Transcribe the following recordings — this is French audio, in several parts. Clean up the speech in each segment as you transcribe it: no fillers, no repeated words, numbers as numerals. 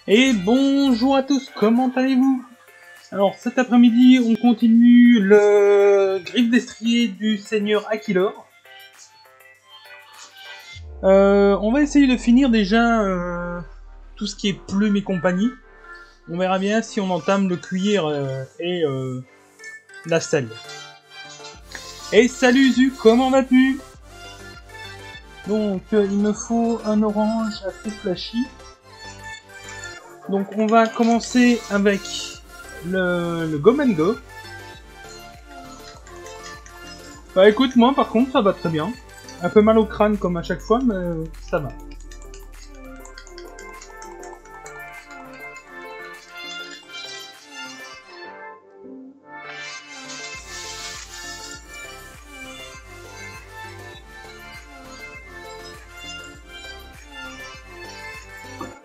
Et bonjour à tous, comment allez-vous? Alors cet après-midi, on continue le griffe destrier du seigneur Aquilor. On va essayer de finir déjà tout ce qui est plume et compagnie. On verra bien si on entame le cuir et la selle. Et salut Zu, comment vas-tu? Donc il me faut un orange assez flashy. Donc on va commencer avec le Go Man Go. Bah écoute, moi par contre ça va très bien. Un peu mal au crâne comme à chaque fois, mais ça va.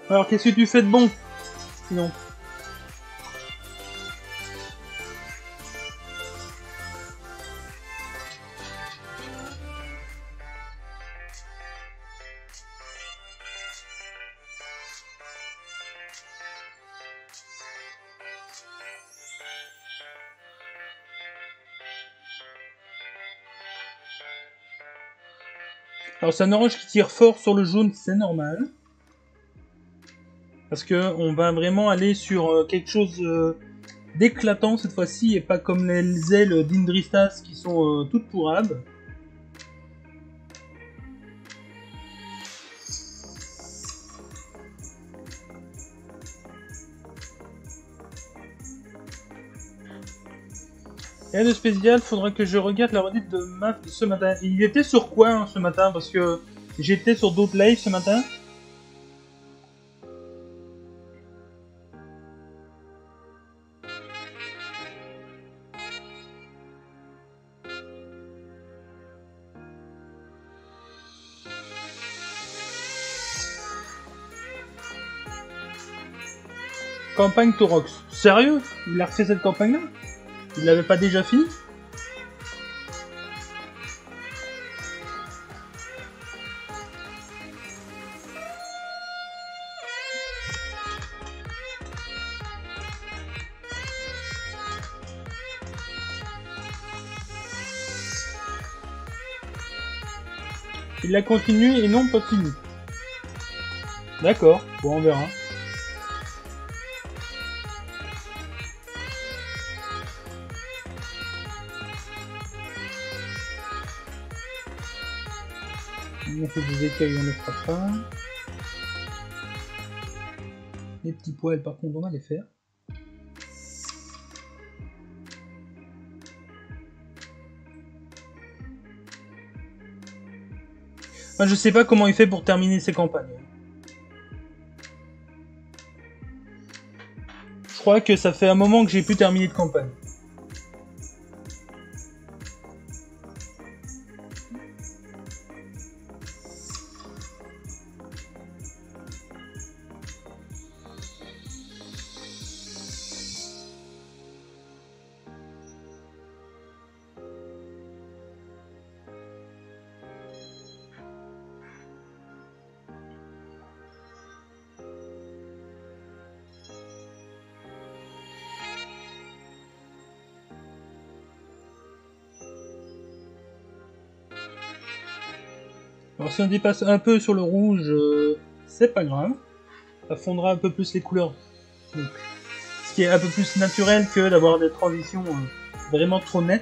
Alors qu'est-ce que tu fais de bon? Sinon. Alors c'est un orange qui tire fort sur le jaune, c'est normal. Parce que on va vraiment aller sur quelque chose d'éclatant cette fois-ci, et pas comme les ailes d'Indristas qui sont toutes pourrables. Rien de spécial, faudra que je regarde la rediff de MAF de ce matin. Il était sur quoi hein, ce matin? Parce que j'étais sur d'autres lives ce matin. Campagne Taurox. Sérieux? Il a refait cette campagne-là? Il l'avait pas déjà fini? Il l'a continué et non pas fini. D'accord, bon on verra. On fait des écailles, on ne les fera pas. Les petits poils par contre on va les faire. Enfin, je sais pas comment il fait pour terminer ses campagnes. Je crois que ça fait un moment que j'ai pu terminer de campagne. Alors si on dépasse un peu sur le rouge, c'est pas grave. Ça fondra un peu plus les couleurs. Donc, ce qui est un peu plus naturel que d'avoir des transitions vraiment trop nettes.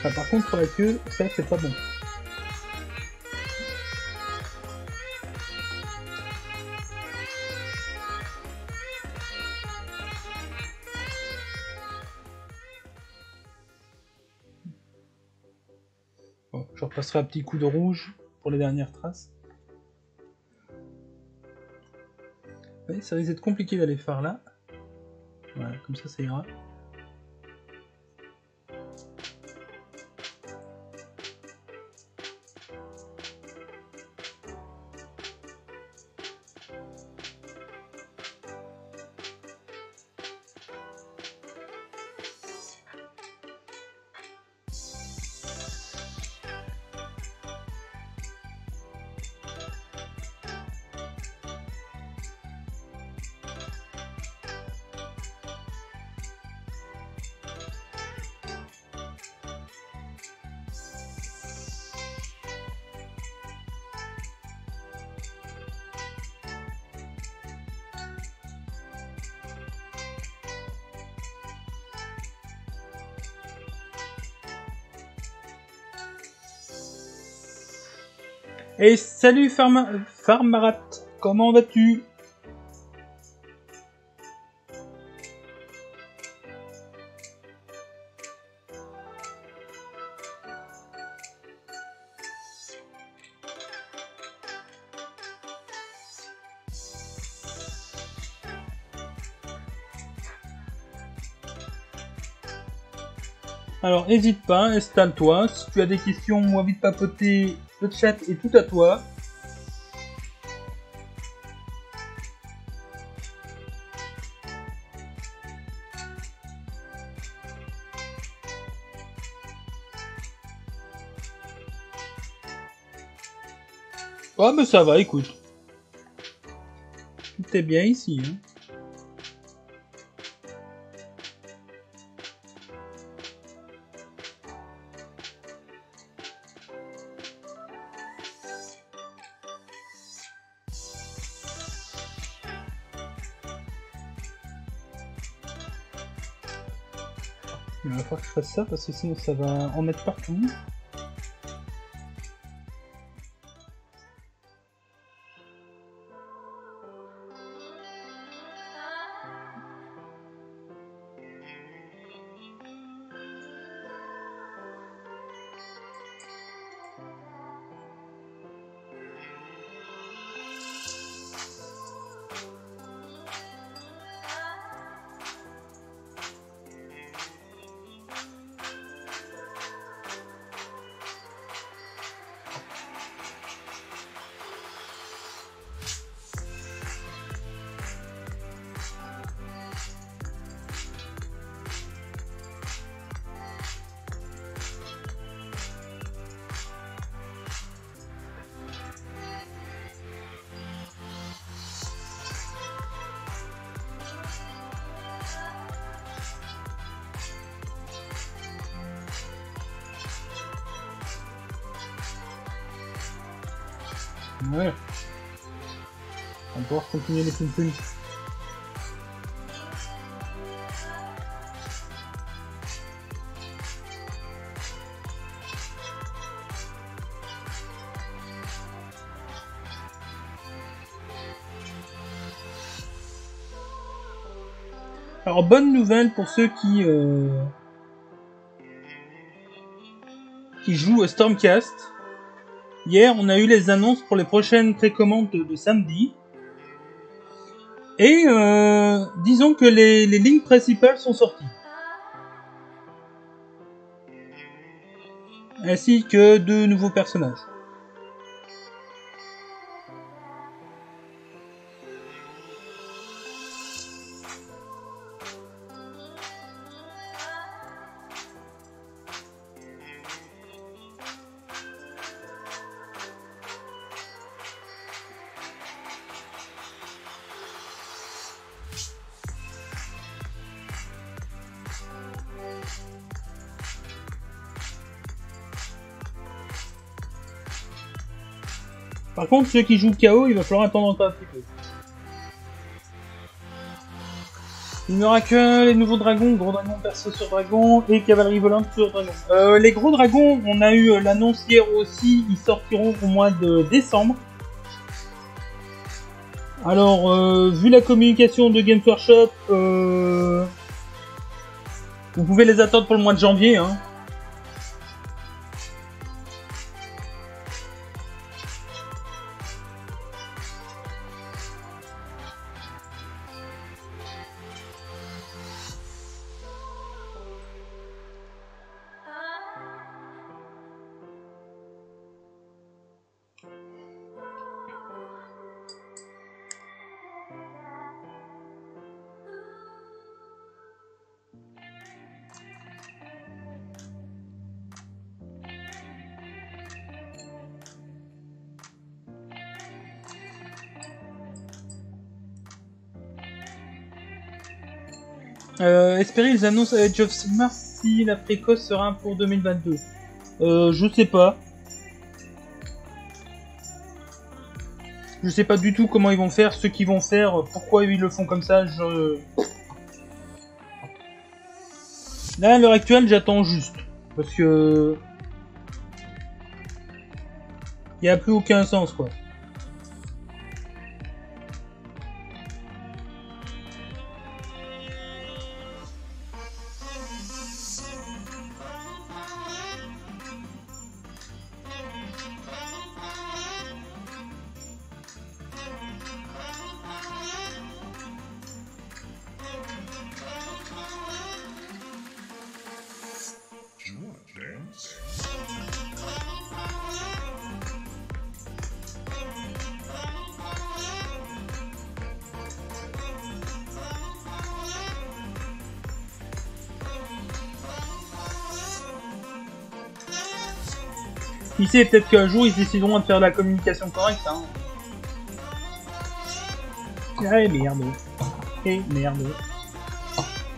Enfin, par contre, la queue, ça c'est pas bon. Bon, je repasserai un petit coup de rouge pour les dernières traces. Oui, ça risque d'être compliqué d'aller faire là. Voilà, comme ça ira. Et salut Farmarat, comment vas-tu? Alors n'hésite pas, installe-toi, si tu as des questions ou envie de papoter, le chat est tout à toi. Oh mais ça va, écoute. Tout est bien ici, hein. Il va falloir que je fasse ça parce que sinon ça va en mettre partout. Ouais. On va pouvoir continuer les ping-pong. Alors, bonne nouvelle pour ceux qui jouent à Stormcast. Hier, on a eu les annonces pour les prochaines précommandes de samedi. Et disons que les lignes principales sont sorties. Ainsi que 2 nouveaux personnages. Par contre, ceux qui jouent KO, il va falloir attendre encore un petit peu. Il n'y aura que les nouveaux dragons, gros dragons perso sur dragon et cavalerie volante sur dragon. Les gros dragons, on a eu l'annonce hier aussi, ils sortiront au mois de décembre. Alors, vu la communication de Games Workshop, vous pouvez les attendre pour le mois de janvier, hein. Espérer ils annoncent à Age of Sigmar si la précoce sera pour 2022. Je sais pas. Je sais pas du tout comment ils vont faire, ce qu'ils vont faire, pourquoi ils le font comme ça, Là, à l'heure actuelle, j'attends juste. Parce que... il n'y a plus aucun sens, quoi. Qui sait, peut-être qu'un jour ils décideront de faire la communication correcte, hein. Eh merde. Eh merde.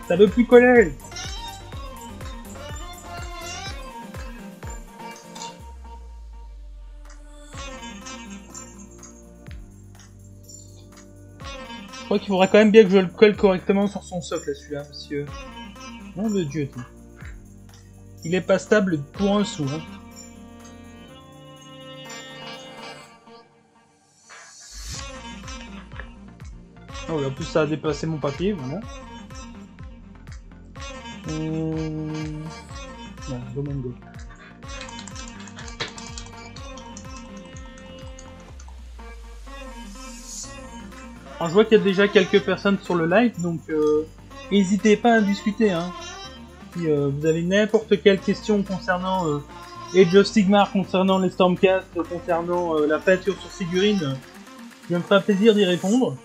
Ça veut plus coller. Je crois qu'il faudra quand même bien que je le colle correctement sur son socle, celui-là, monsieur. Nom de Dieu, tout. Il est pas stable pour un sou, hein. Oh, et en plus, ça a déplacé mon papier, vraiment. Non, domaine go. Alors, je vois qu'il y a déjà quelques personnes sur le live, donc n'hésitez pas à discuter, hein. Si vous avez n'importe quelle question concernant Age of Sigmar, concernant les Stormcast, concernant la peinture sur figurine, je me ferai plaisir d'y répondre.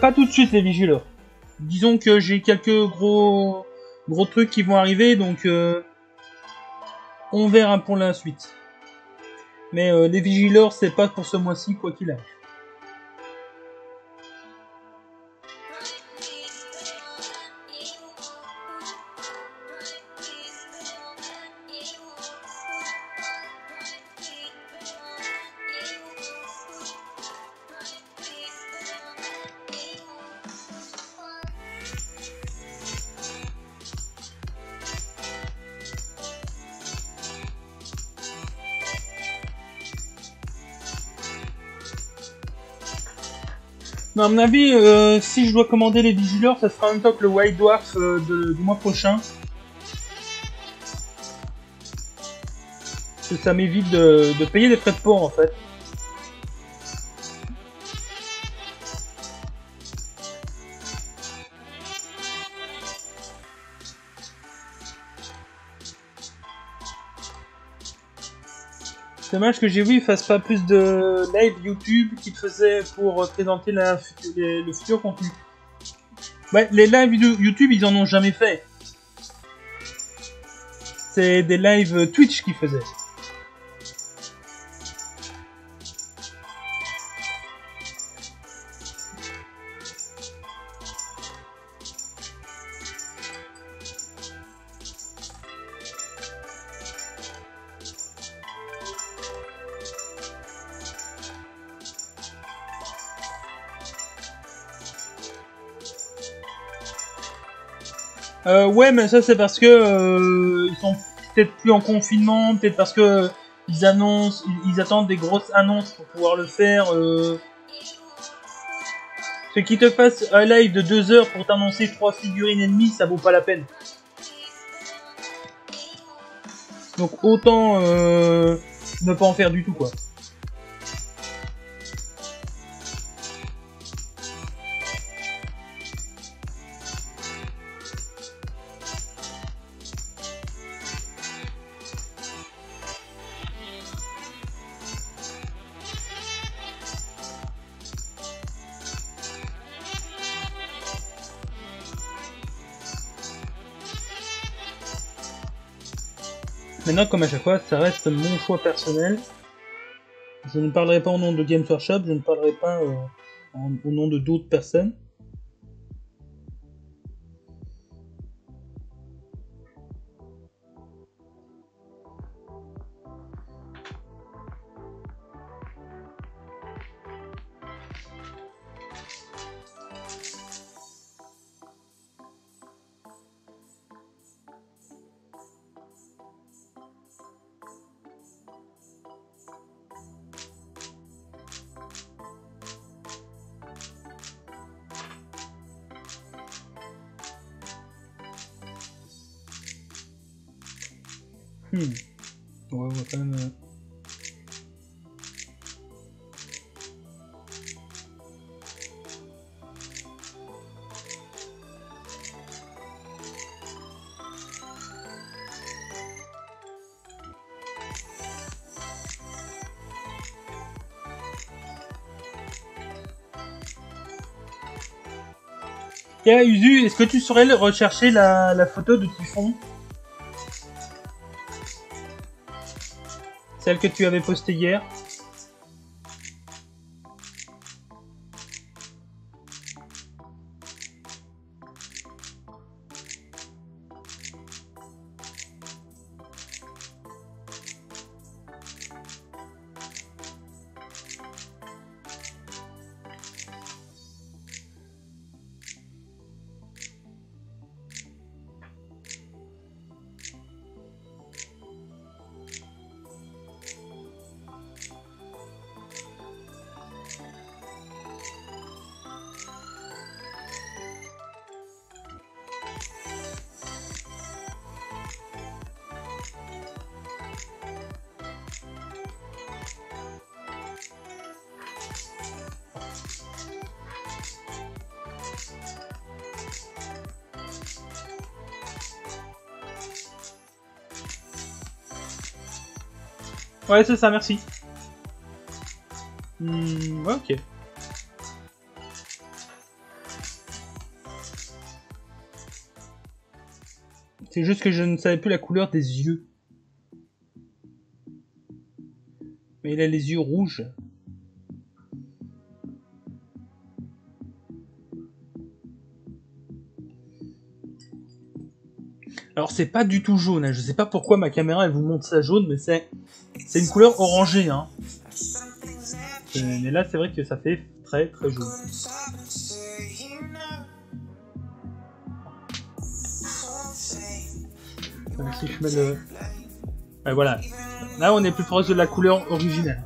Pas tout de suite les vigileurs. Disons que j'ai quelques gros trucs qui vont arriver, donc on verra pour la suite. Mais les vigileurs, c'est pas pour ce mois-ci, quoi qu'il arrive. Non, à mon avis, si je dois commander les vigileurs, ça sera en même temps que le White Dwarf du mois prochain. Parce que ça m'évite de payer des frais de port en fait. C'est dommage que j'ai vu, ils fassent pas plus de live YouTube qu'ils faisaient pour présenter le futur contenu. Ouais, les lives YouTube, ils en ont jamais fait. C'est des lives Twitch qu'ils faisaient. Ouais, mais ça c'est parce que ils sont peut-être plus en confinement, peut-être parce que ils attendent des grosses annonces pour pouvoir le faire. Ce qui te fasse un live de 2 heures pour t'annoncer 3 figurines ennemies, ça vaut pas la peine. Donc autant ne pas en faire du tout, quoi. Maintenant, comme à chaque fois, ça reste mon choix personnel. Je ne parlerai pas au nom de Games Workshop, je ne parlerai pas au nom de d'autres personnes. Ouais, on va quand même... Tiens, Uzu, est-ce que tu saurais rechercher la photo de Typhon? Celle que tu avais postée hier. Ouais, c'est ça, merci. Ouais, ok. C'est juste que je ne savais plus la couleur des yeux. Mais il a les yeux rouges. Alors c'est pas du tout jaune, hein. Je sais pas pourquoi ma caméra elle vous montre ça jaune, mais c'est une couleur orangée, hein. Mais là c'est vrai que ça fait très très jaune. Si je mets le... Ouais, voilà. Là on est plus proche de la couleur originelle.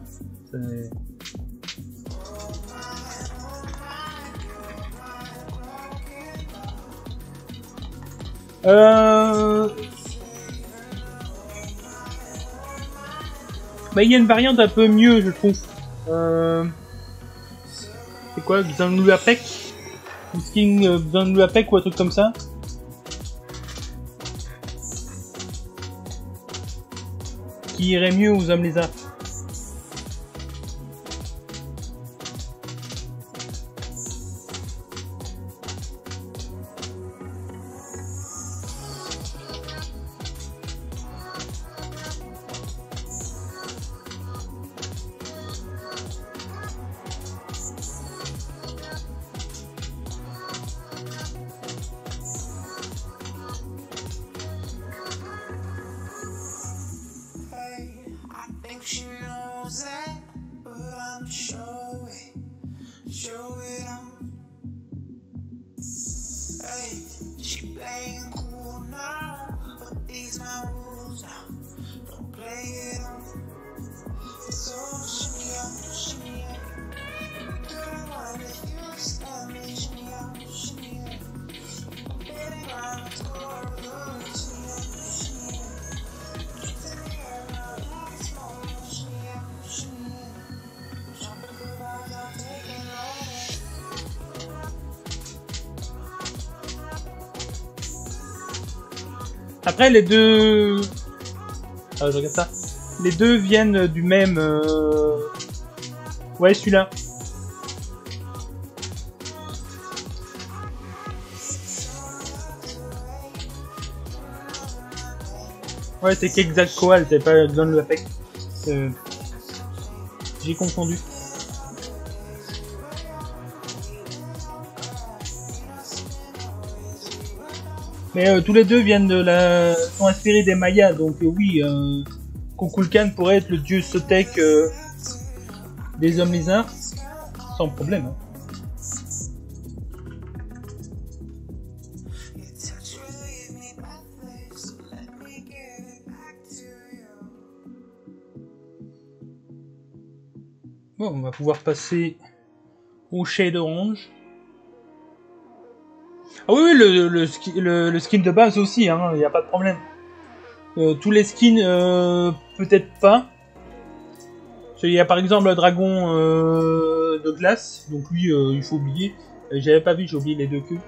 Bah, il y a une variante un peu mieux, je trouve. C'est quoi, Xanluapec? Ou Skin Xanluapec ou un truc comme ça? Qui irait mieux aux hommes lézards. Après, les deux... Ah, je regarde ça. Les deux viennent du même... Ouais, celui-là. Ouais, c'est Quetzalcoatl, t'avais pas besoin de l'Apex. J'ai confondu. Mais tous les deux viennent sont inspirés des Mayas, donc oui, Kukulkan pourrait être le dieu Sotek des hommes lézards, sans problème. Hein. Bon, on va pouvoir passer au shade orange. Ah oui, le skin de base aussi, hein, y a pas de problème. Tous les skins, peut-être pas. Il y a par exemple le dragon de glace, donc lui, il faut oublier. J'avais pas vu, j'ai oublié les deux queues.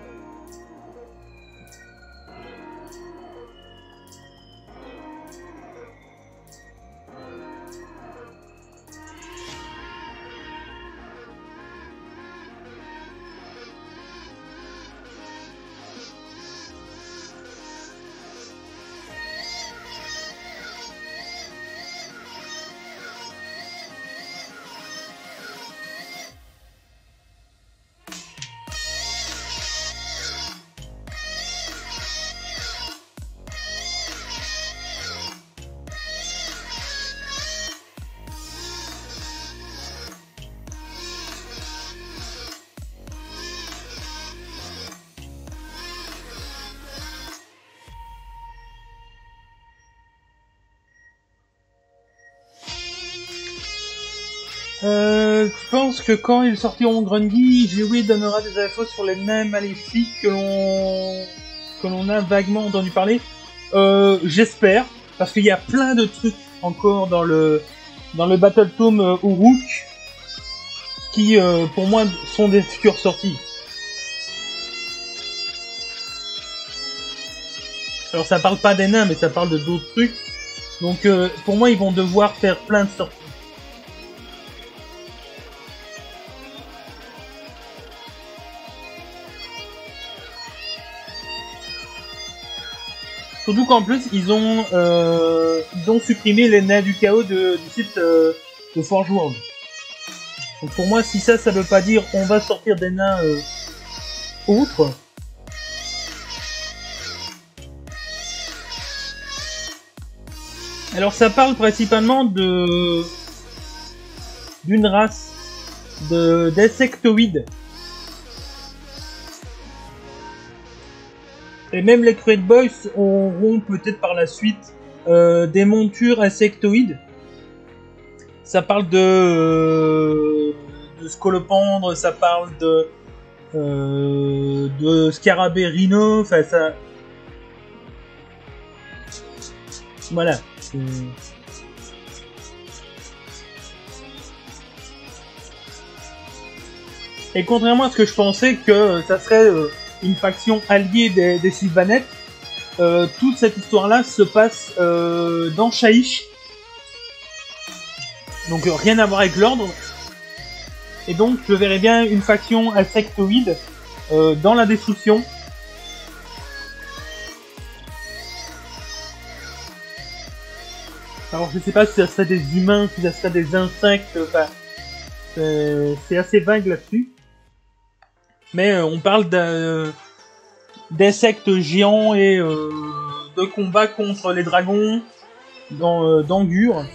Je pense que quand ils sortiront Grungy, GW donnera des infos sur les mêmes maléfiques que l'on a vaguement entendu parler. J'espère, parce qu'il y a plein de trucs encore dans le Battle Tome Uruk qui, pour moi, sont des futures sorties. Alors ça parle pas des nains, mais ça parle de d'autres trucs. Donc pour moi, ils vont devoir faire plein de sorties. Surtout qu'en plus, ils ont supprimé les nains du chaos du site de Forge World. Donc pour moi, si ça veut pas dire on va sortir des nains autres. Alors ça parle principalement d'une race d'insectoïdes. Et même les Crate Boys auront peut-être par la suite des montures insectoïdes. Ça parle de scolopendre, ça parle de scarabée rhino, enfin ça... Voilà. Et contrairement à ce que je pensais que ça serait... une faction alliée des Sylvanettes, toute cette histoire-là se passe dans Shaiish. Donc rien à voir avec l'ordre. Et donc je verrais bien une faction insectoïde dans la destruction. Alors je sais pas si ça serait des humains, si ça serait des insectes, enfin... c'est assez vague là-dessus. Mais on parle d'insectes géants et de combats contre les dragons dans Gur.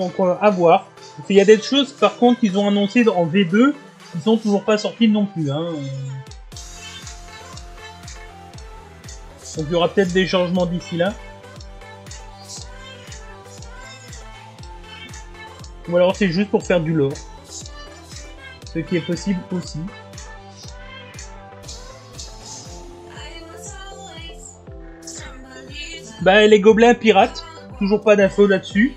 Donc à voir. Il y a des choses par contre qu'ils ont annoncé en V2 qui sont toujours pas sorties non plus. Hein. Donc il y aura peut-être des changements d'ici là. Ou alors c'est juste pour faire du lore. Ce qui est possible aussi. Bah les gobelins pirates, toujours pas d'infos là-dessus.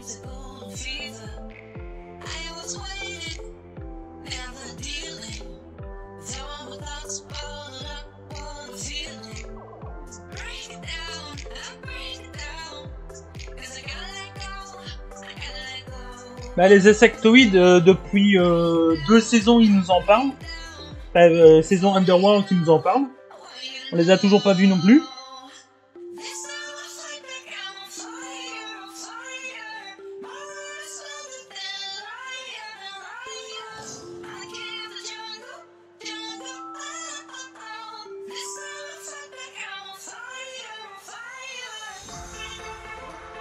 Bah, les insectoïdes, depuis 2 saisons, ils nous en parlent. Saison Underworld, ils nous en parlent. On les a toujours pas vus non plus.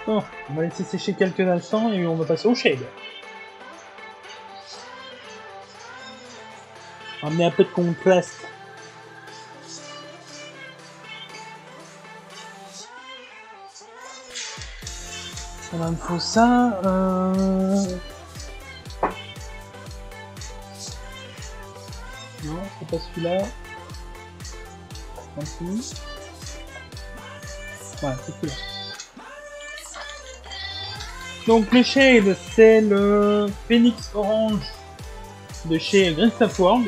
Bon, on va laisser sécher quelques instants et on va passer au shade. On va amener un peu de contraste. On me faut ça. Non, c'est pas celui-là. Ouais, c'est celui-là. Donc le shade, c'est le Phoenix Orange de chez Green Stuff World.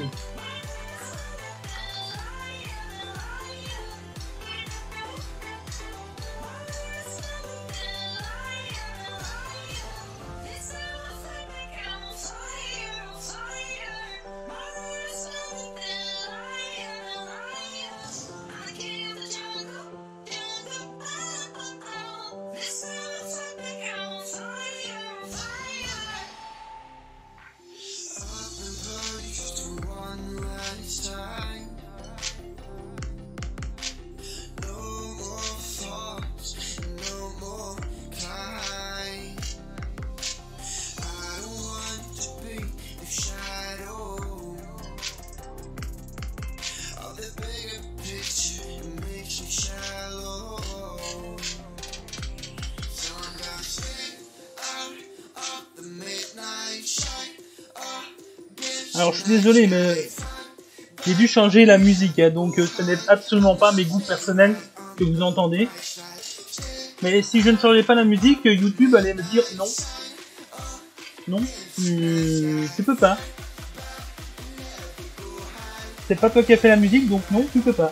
Alors je suis désolé, mais j'ai dû changer la musique, hein, donc ce n'est absolument pas mes goûts personnels que vous entendez. Mais si je ne changeais pas la musique, YouTube allait me dire non. Non, tu peux pas. C'est pas toi qui as fait la musique, donc non, tu peux pas.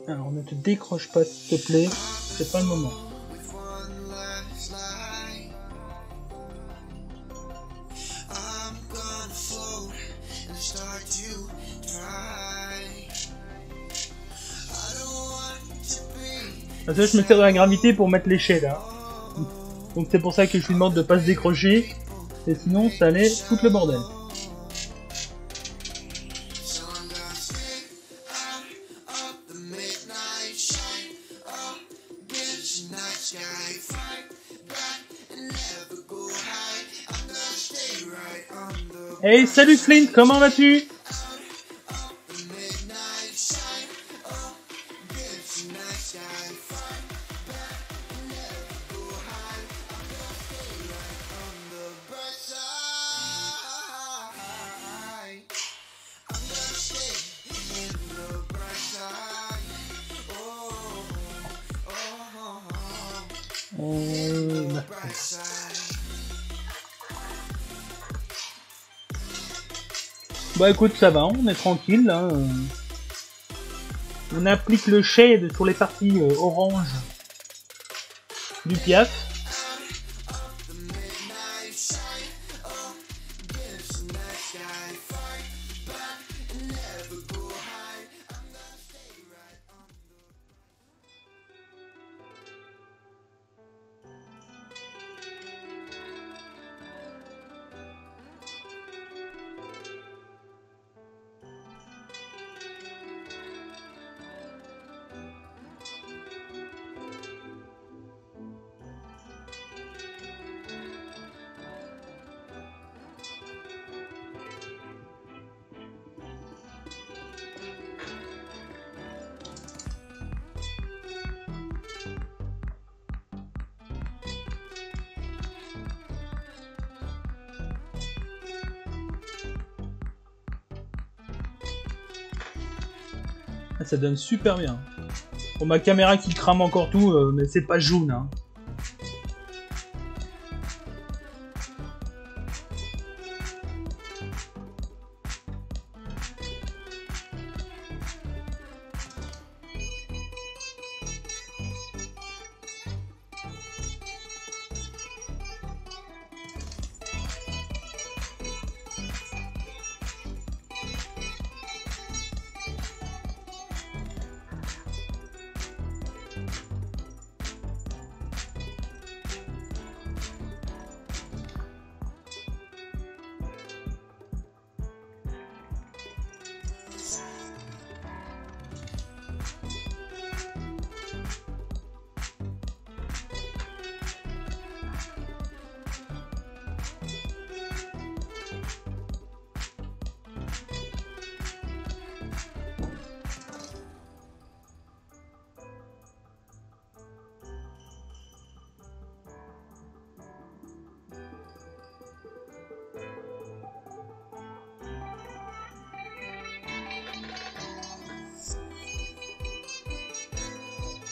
Alors ne te décroche pas s'il te plaît, c'est pas le moment. Parce que je me sers de la gravité pour mettre les shades là. Donc c'est pour ça que je lui demande de pas se décrocher, et sinon ça allait foutre le bordel. Hey, salut Flint, comment vas-tu? Bah écoute, ça va, on est tranquille là. On applique le shade sur les parties orange du piaf. Ça donne super bien. Bon, ma caméra qui crame encore tout, mais c'est pas jaune. Hein.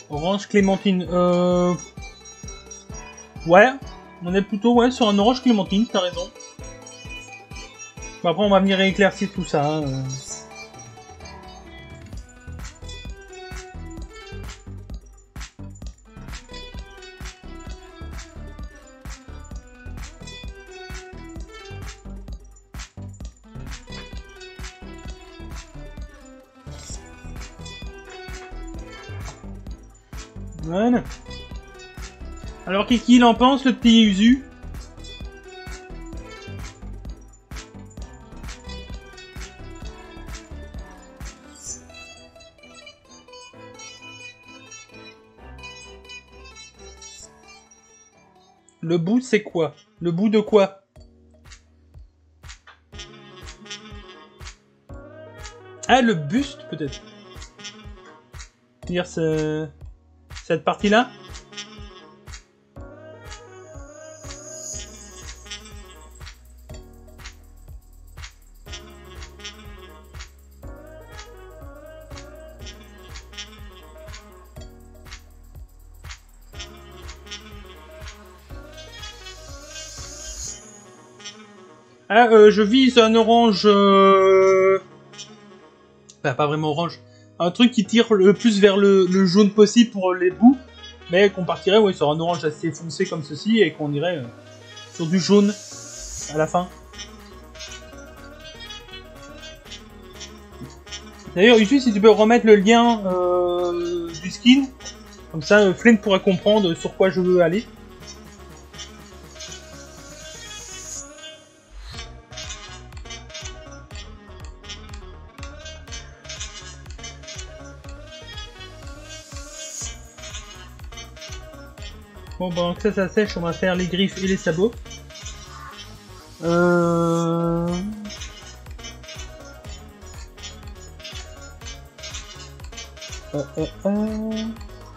Orange clémentine. Ouais, on est plutôt sur un orange clémentine, t'as raison. Bon, après, on va venir éclaircir tout ça. Hein. Voilà. Alors, qu'est-ce qu'il en pense, le petit Usu? Le bout, c'est quoi? Le bout de quoi? Ah, le buste, peut-être. Dire cette partie-là? Ah, je vise un orange... Enfin, pas vraiment orange. Un truc qui tire le plus vers le jaune possible pour les bouts. Mais qu'on partirait sur un orange assez foncé comme ceci et qu'on irait sur du jaune à la fin. D'ailleurs, Usu, si tu peux remettre le lien du skin, comme ça Flynn pourra comprendre sur quoi je veux aller. Bon, pendant que ça sèche, on va faire les griffes et les sabots.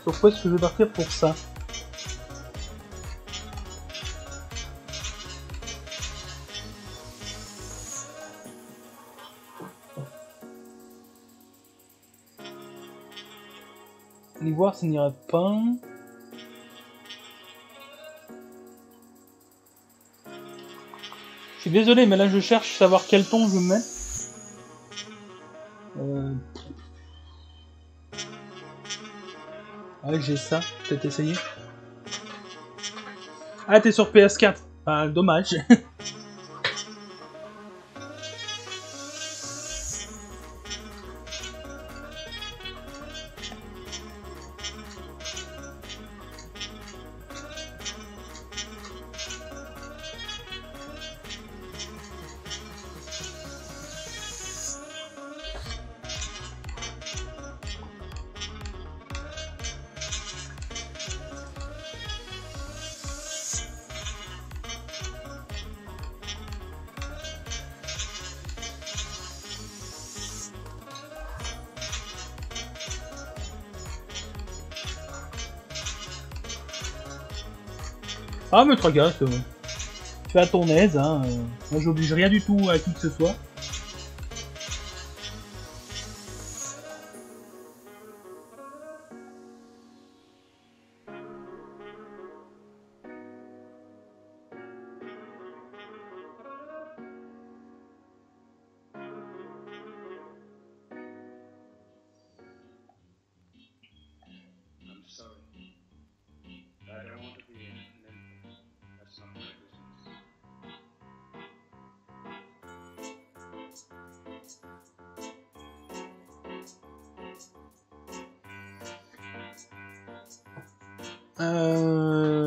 Sur quoi est-ce que je vais partir pour ça? Allez voir, ça n'ira pas. suis désolé, mais là je cherche à savoir quel ton je mets. Ouais, j'ai ça, peut-être essayer. Ah, t'es sur PS4. Ah, dommage. Ah, me tracasse. Tu fais à ton aise, hein. Moi, j'oblige rien du tout à qui que ce soit.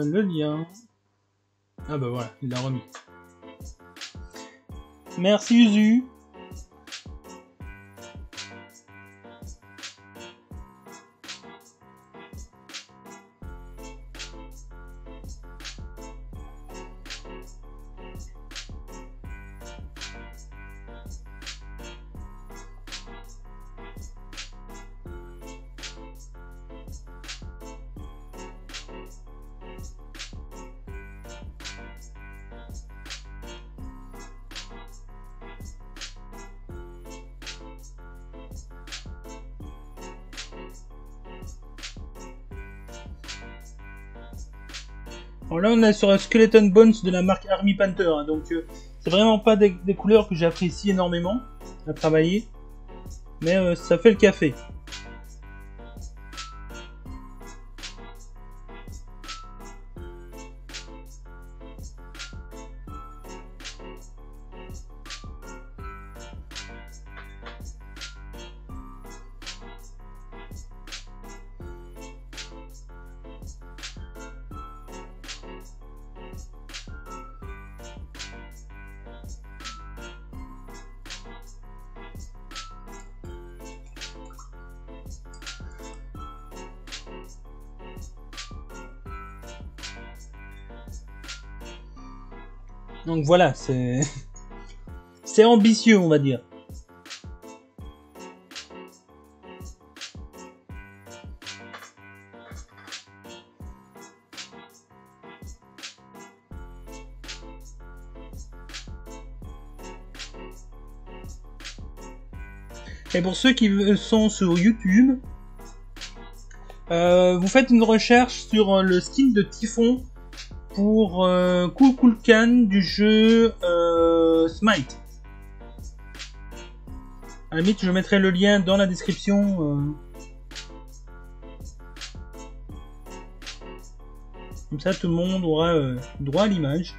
Le lien. Ah bah voilà, il l'a remis. Merci Uzu. Alors là, on est sur un Skeleton Bones de la marque Army Panther, hein, donc c'est vraiment pas des couleurs que j'apprécie énormément à travailler, mais ça fait le café. Donc voilà, c'est c'est ambitieux, on va dire. Et pour ceux qui sont sur YouTube, vous faites une recherche sur le skin de Typhon pour Cool Can du jeu Smite. À la limite, je mettrai le lien dans la description. Comme ça, tout le monde aura droit à l'image.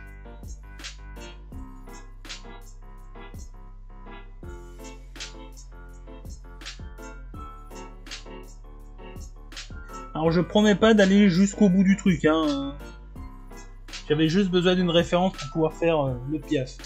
Alors, je promets pas d'aller jusqu'au bout du truc, hein. J'avais juste besoin d'une référence pour pouvoir faire le piaf.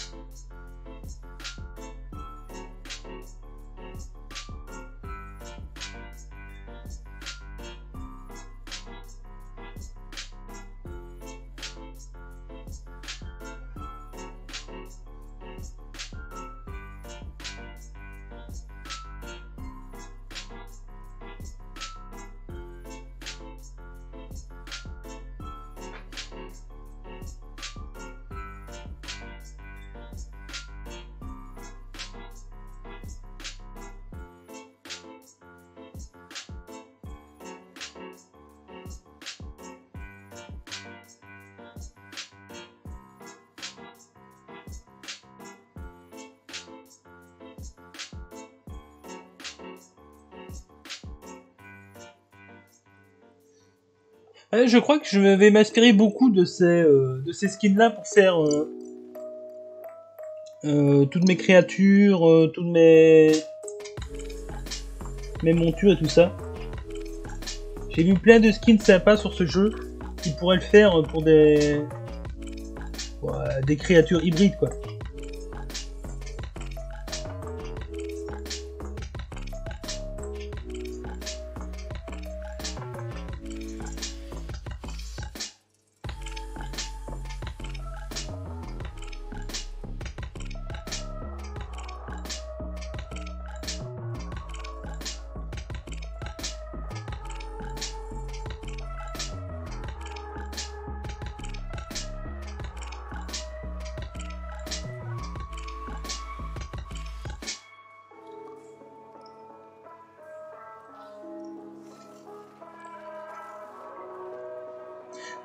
Je crois que je vais m'inspirer beaucoup de ces skins-là pour faire toutes mes créatures, toutes mes montures et tout ça. J'ai vu plein de skins sympas sur ce jeu qui pourraient le faire pour des créatures hybrides, quoi.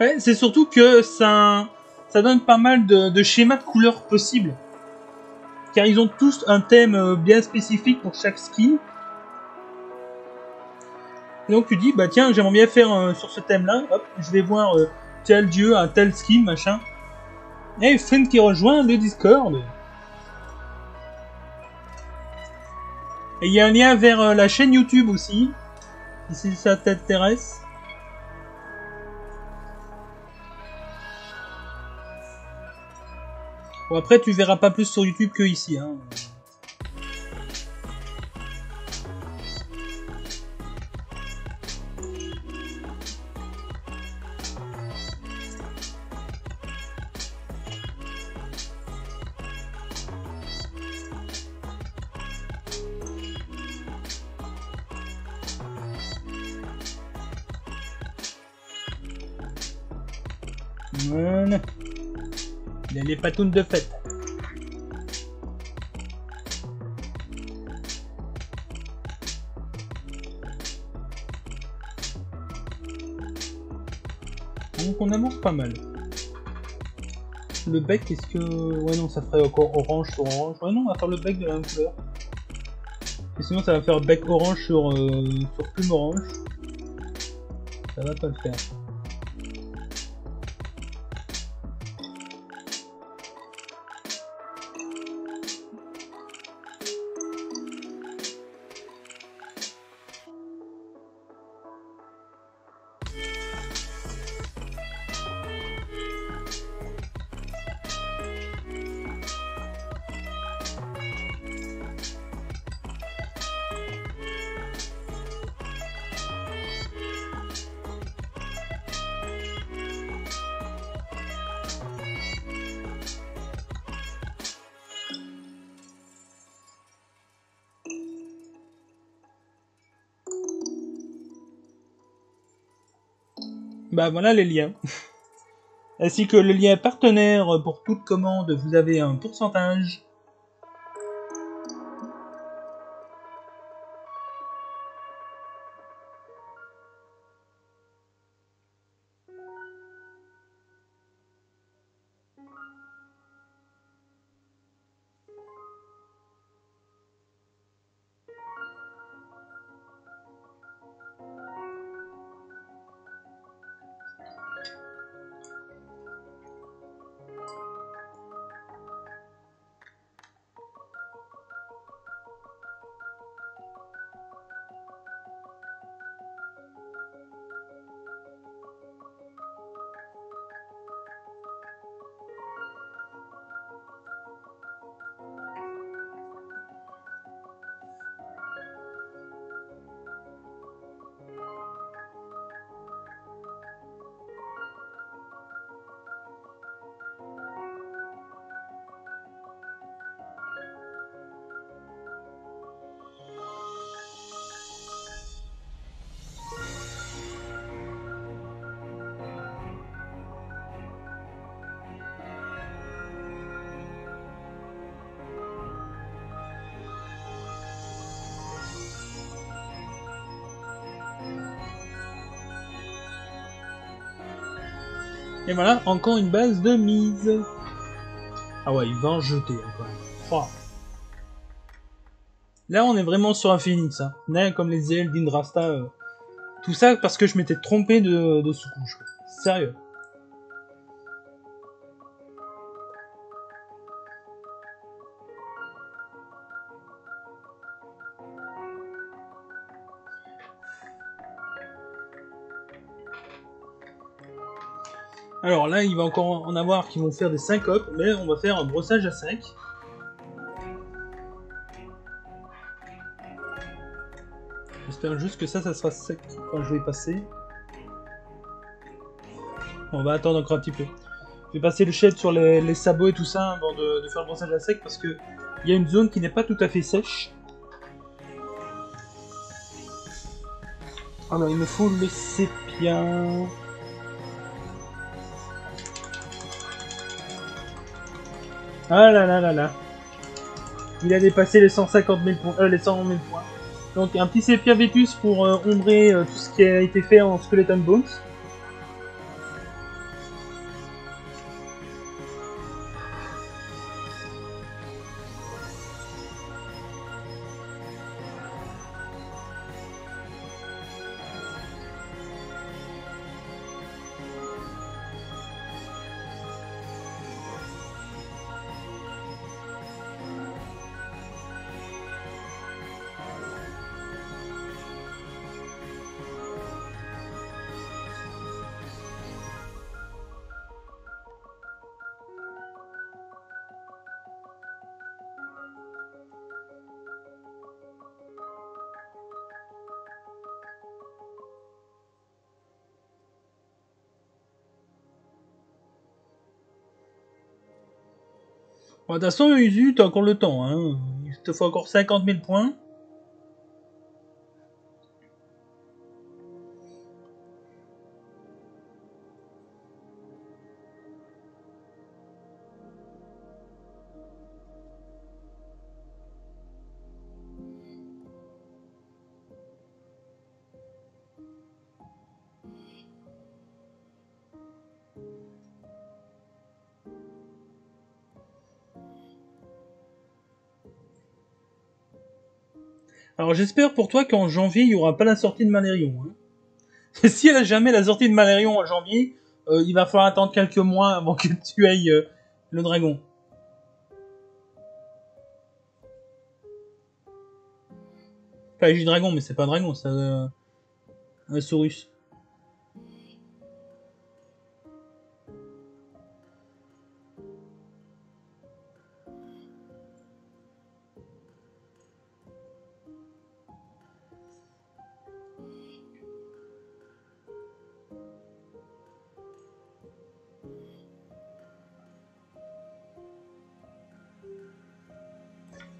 Ouais, c'est surtout que ça donne pas mal de schémas de couleurs possibles. Car ils ont tous un thème bien spécifique pour chaque skin. Et donc tu dis, bah tiens, j'aimerais bien faire sur ce thème-là. Hop, je vais voir tel dieu, un tel skin, machin. Et Friend qui rejoint le Discord. Et il y a un lien vers la chaîne YouTube aussi. Si ça t'intéresse. Bon, après, tu verras pas plus sur YouTube que ici, hein. Voilà. Il a les patounes de fête. Donc on avance pas mal. Le bec, est-ce que... Ouais non, ça ferait encore orange sur orange. Ouais non, on va faire le bec de la même couleur. Et sinon ça va faire bec orange sur plume orange. Ça va pas le faire. Bah voilà les liens. Ainsi que le lien partenaire pour toute commande, vous avez un pourcentage. Et voilà, encore une base de mise. Ah ouais, il va en jeter encore. Oh. Là, on est vraiment sur un Phoenix. Hein. Là, comme les ailes d'Indrasta, Tout ça parce que je m'étais trompé de sous-couche. Sérieux. Alors là, il va encore en avoir qui vont faire des syncopes, mais on va faire un brossage à sec. J'espère juste que ça sera sec quand je vais passer. On va attendre encore un petit peu. Je vais passer le shade sur les sabots et tout ça avant de faire le brossage à sec parce que il y a une zone qui n'est pas tout à fait sèche. Alors il me faut le sépia. Ah là là là là. Il a dépassé les 150 000 points, les 100 000 points. Donc un petit sépia Vétus pour ombrer tout ce qui a été fait en Skeleton Bones. Bon, de toute façon, Usu, t'as encore le temps. Hein. Il te faut encore 50 000 points. Alors j'espère pour toi qu'en janvier, il n'y aura pas la sortie de Malérion. Hein. Si elle a jamais la sortie de Malérion en janvier, il va falloir attendre quelques mois avant que tu ailles le dragon. Enfin, j'ai dit dragon, mais c'est pas un dragon, c'est un Saurus.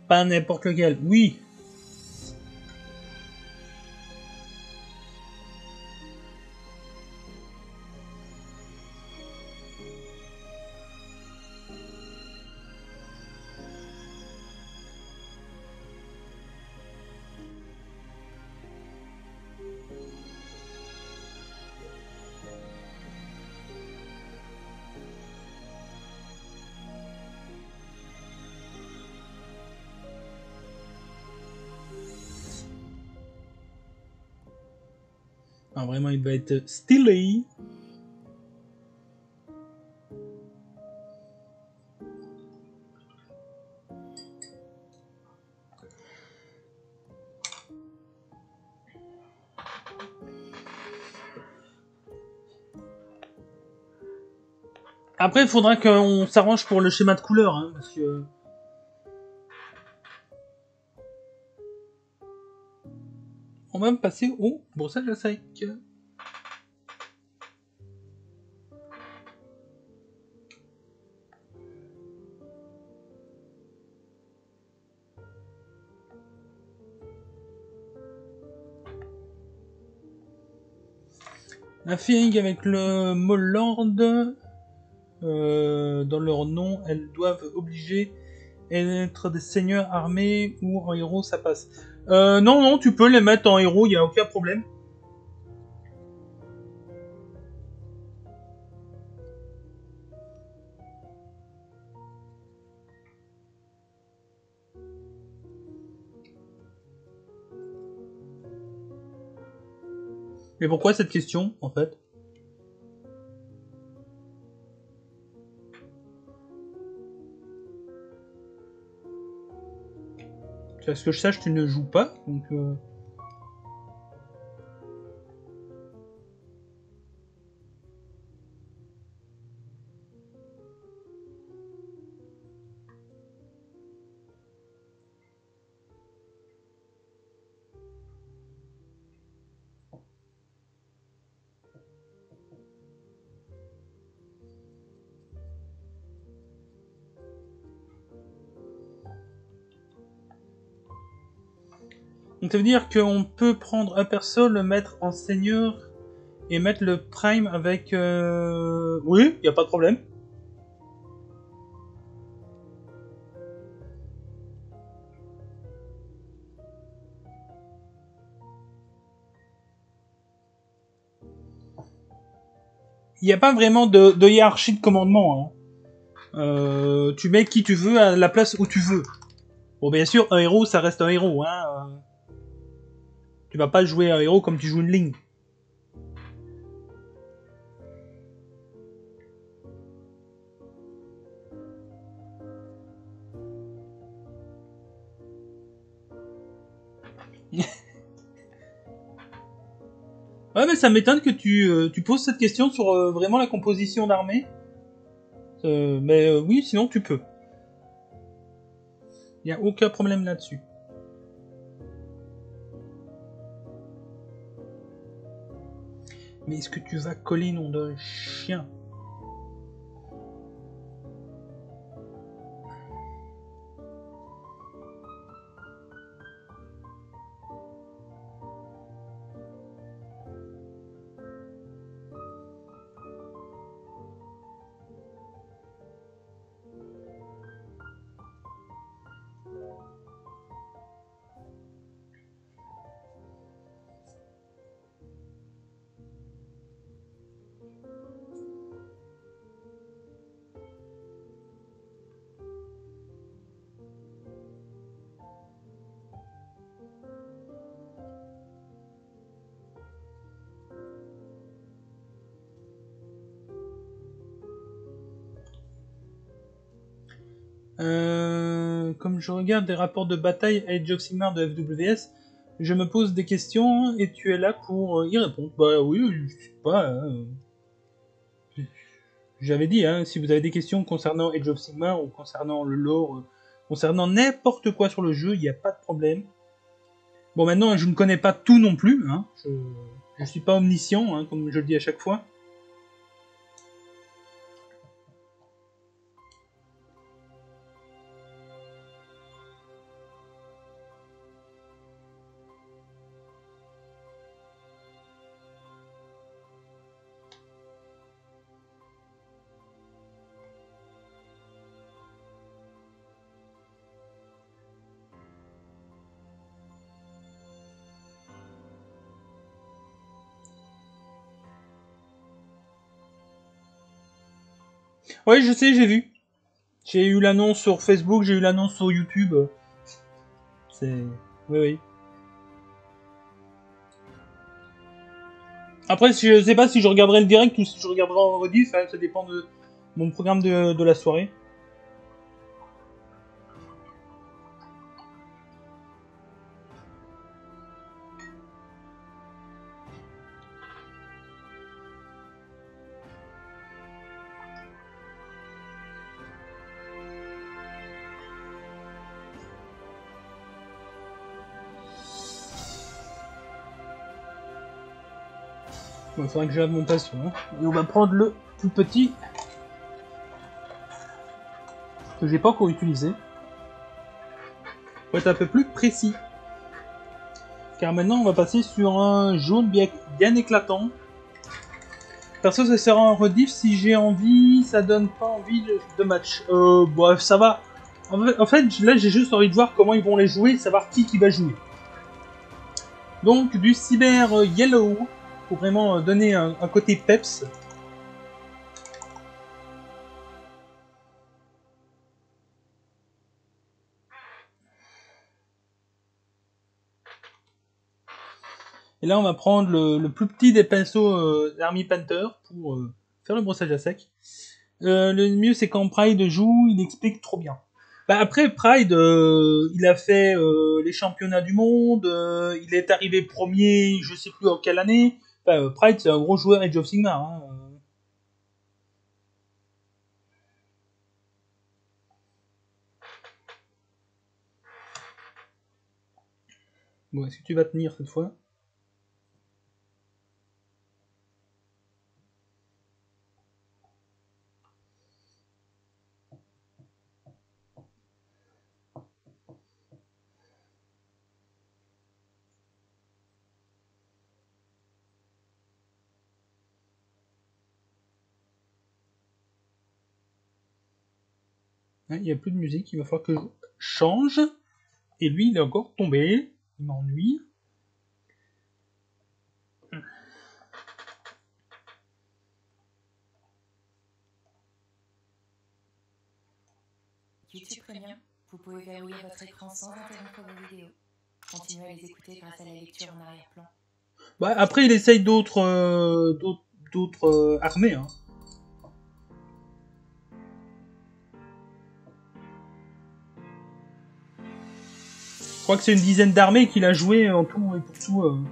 Pas n'importe lequel, oui. Ah, vraiment, il va être stylé. Après, il faudra qu'on s'arrange pour le schéma de couleur, hein, parce que... On va passer au brossage à sec. La fille avec le mot Lord, dans leur nom, elles doivent obliger être des seigneurs armés ou en héros, ça passe. Non, tu peux les mettre en héros, il n'y a aucun problème. Mais pourquoi cette question, en fait? À ce que je sache, tu ne joues pas, donc... Donc ça veut dire qu'on peut prendre un perso, le mettre en seigneur et mettre le prime avec... Oui, y a pas de problème. Il n'y a pas vraiment de hiérarchie de commandement. Hein. Tu mets qui tu veux à la place où tu veux. Bon, bien sûr, un héros, ça reste un héros. Hein. Tu vas pas jouer un héros comme tu joues une ligne. Ouais, mais ça m'étonne que tu poses cette question sur vraiment la composition d'armée. Mais oui, sinon tu peux. Il n'y a aucun problème là-dessus. Mais est-ce que tu vas coller nom d'un chien? Comme je regarde des rapports de bataille à Age of Sigmar de FWS, je me pose des questions et tu es là pour y répondre. Bah oui, je sais pas. Hein. J'avais dit, hein, si vous avez des questions concernant Age of Sigmar ou concernant le lore, concernant n'importe quoi sur le jeu, il n'y a pas de problème. Bon, maintenant, je ne connais pas tout non plus. Hein. Je suis pas omniscient, hein, comme je le dis à chaque fois. Ouais, je sais, j'ai vu. J'ai eu l'annonce sur Facebook, j'ai eu l'annonce sur YouTube. C'est... Oui, oui. Après, je sais pas si je regarderai le direct ou si je regarderai en rediff, hein, ça dépend de mon programme de la soirée. Bon, il faudra que j'aille mon patient. Hein. Et on va prendre le plus petit que j'ai pas encore utilisé. Pour être un peu plus précis. Car maintenant on va passer sur un jaune bien éclatant. Perso ça sera un rediff si j'ai envie, ça donne pas envie de match. Bref, ça va. En fait, là j'ai juste envie de voir comment ils vont les jouer, savoir qui va jouer. Donc du cyber yellow, pour vraiment donner un côté peps. Et là, on va prendre le plus petit des pinceaux d'Army Painter pour faire le brossage à sec. Le mieux, c'est quand Pride joue, il explique trop bien. Bah, après, Pride, il a fait les championnats du monde, il est arrivé premier, je sais plus en quelle année. Enfin, Pride, c'est un gros joueur Age of Sigmar. Hein. Bon, est-ce que tu vas tenir cette fois ? Il n'y a plus de musique, il va falloir que je change. Et lui, il est encore tombé. Il m'ennuie. YouTube Premium, vous pouvez verrouiller votre écran sans interrompre vos vidéos. Continuez à les écouter grâce à la lecture en arrière-plan. Bah, après, il essaye d'autres armées. Hein. Je crois que c'est une dizaine d'armées qu'il a joué en tout et pour tout.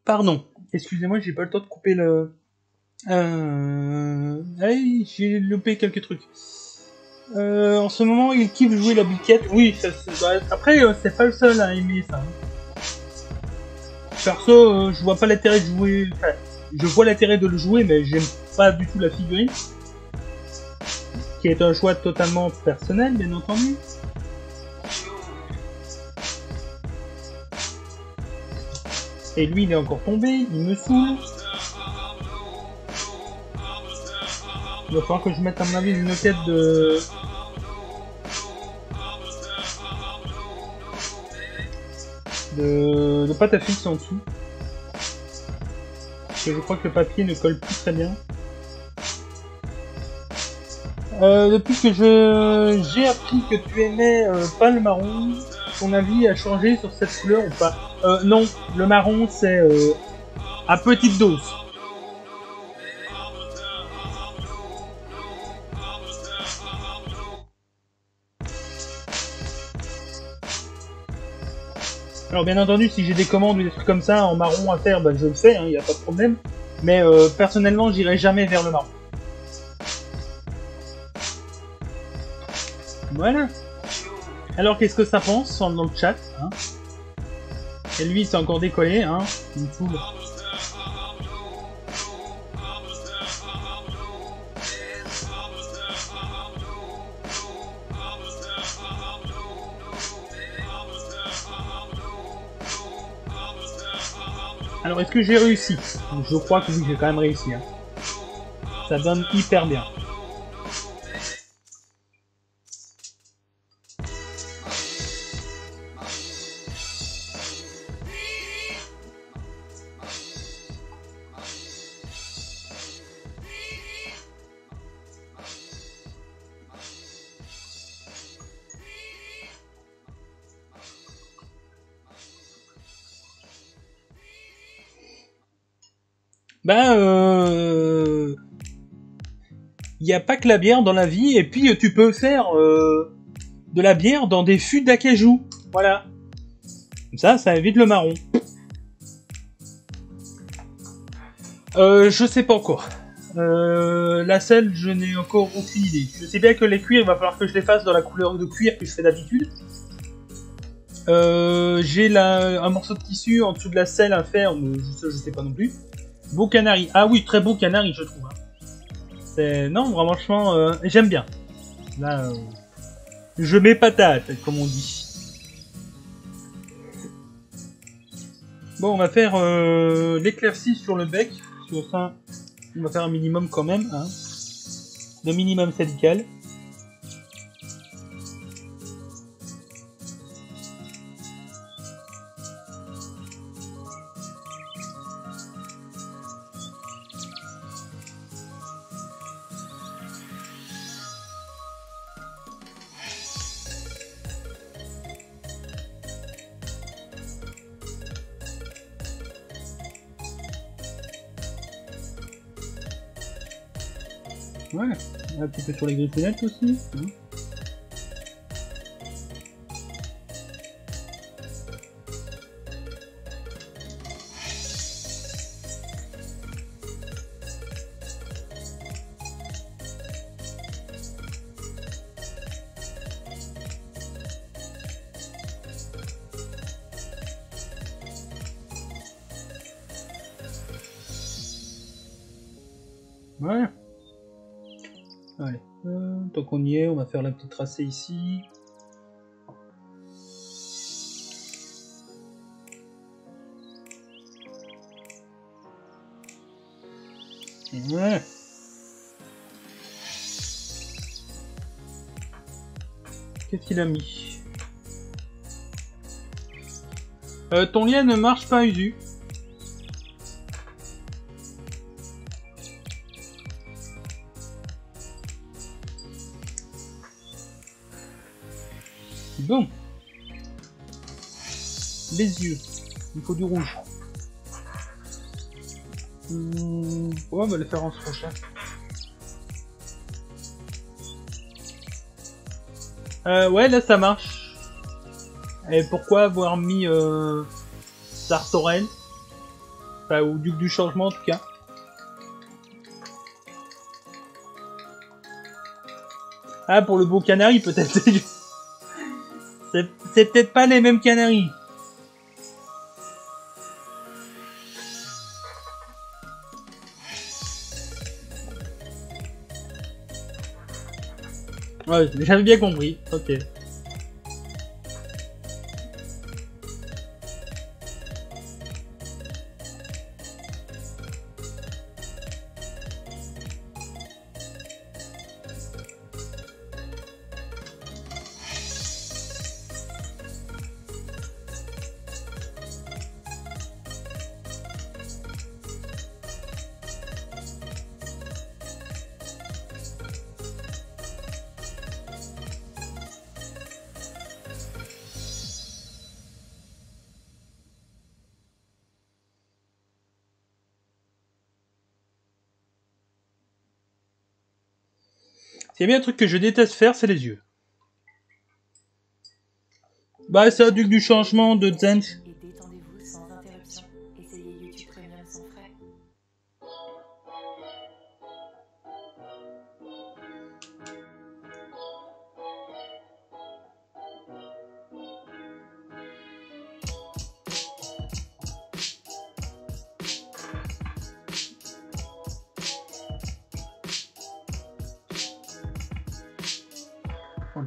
Pardon, excusez-moi, j'ai pas le temps de couper le... j'ai loupé quelques trucs. En ce moment, il kiffe jouer la biquette. Oui, ça, après, c'est pas le seul à aimer ça. Perso, je vois pas l'intérêt de jouer... Enfin, je vois l'intérêt de le jouer, mais j'aime pas du tout la figurine. Qui est un choix totalement personnel, bien entendu. Et lui, il est encore tombé, il me saoule. Il va falloir que je mette à mon avis une quête de pâte à fixe en dessous. Parce que je crois que le papier ne colle plus très bien. Depuis que j'ai appris que tu aimais pas le marron, ton avis a changé sur cette couleur ou pas? Non, le marron c'est à petite dose. Alors bien entendu, si j'ai des commandes ou des trucs comme ça en marron à faire, bah, je le fais, il n'y a pas de problème. Mais personnellement, j'irai jamais vers le marron. Voilà. Alors qu'est-ce que ça pense dans le chat, hein? Et lui c'est encore décollé, hein? Il me fout. Alors est-ce que j'ai réussi? Je crois que oui, j'ai quand même réussi. Hein. Ça donne hyper bien. Ben, y a pas que la bière dans la vie, et puis tu peux faire de la bière dans des fûts d'acajou. Voilà. Comme ça évite le marron. Je sais pas encore. La selle, je n'ai encore aucune idée. Je sais bien que les cuirs, il va falloir que je les fasse dans la couleur de cuir que je fais d'habitude. J'ai un morceau de tissu en dessous de la selle à faire, mais je sais pas non plus. Beau canari. Ah oui, très beau canari, je trouve. Hein. Non, franchement, j'aime bien. Là, je mets patate, comme on dit. Bon, on va faire l'éclaircie sur le bec. Sur ça, on va faire un minimum quand même. Hein. Le minimum syndical. Ouais, un petit peu sur les griffonnnettes aussi. Hein. Ouais. Allez, tant qu'on y est, on va faire la petite tracée ici. Ouais. Qu'est-ce qu'il a mis? Ton lien ne marche pas, Usu. Bon. Les yeux. Il faut du rouge. Ouais, on va le faire en ce prochain. Ouais, là ça marche. Et pourquoi avoir mis Sartoren? Enfin, ou Duc du Changement en tout cas. Ah, pour le beau canari peut-être. C'est peut-être pas les mêmes canaris. Ouais, j'avais bien compris. Ok. S'il y a bien un truc que je déteste faire, c'est les yeux. Bah, c'est un Duc du Changement de Zench. Et détendez-vous sans interruption. Essayez YouTube Premium sans frais.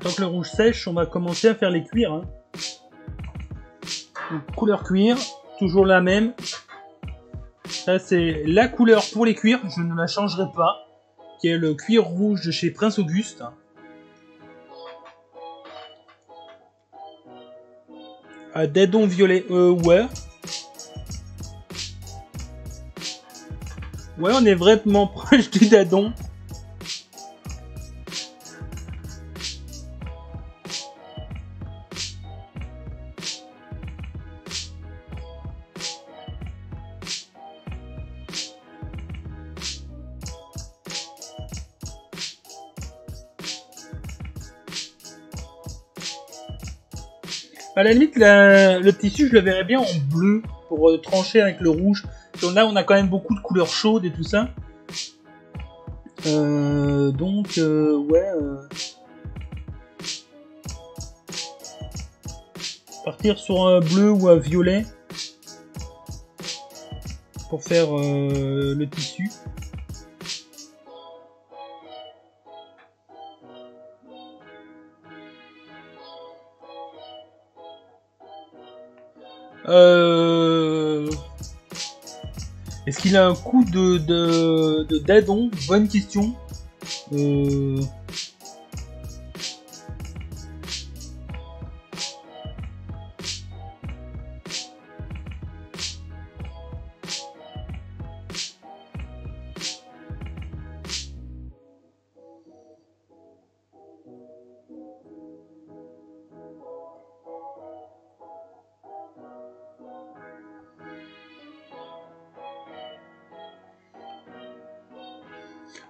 Tant que le rouge sèche, on va commencer à faire les cuirs. Hein. Donc, couleur cuir, toujours la même. Ça, c'est la couleur pour les cuirs, je ne la changerai pas. Qui est le cuir rouge de chez Prince Auguste. Dadon violet, ouais. Ouais, on est vraiment proche du dadon. À la limite, le tissu, je le verrais bien en bleu pour trancher avec le rouge. Donc là, on a quand même beaucoup de couleurs chaudes et tout ça. Ouais. Partir sur un bleu ou un violet pour faire le tissu. Est-ce qu'il a un coup de dadon? Bonne question.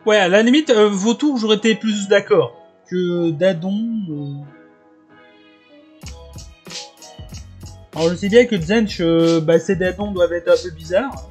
Ouais, à la limite, Vautour, j'aurais été plus d'accord que Dadon. Alors, je sais bien que Zench, ces Dadons doivent être un peu bizarres.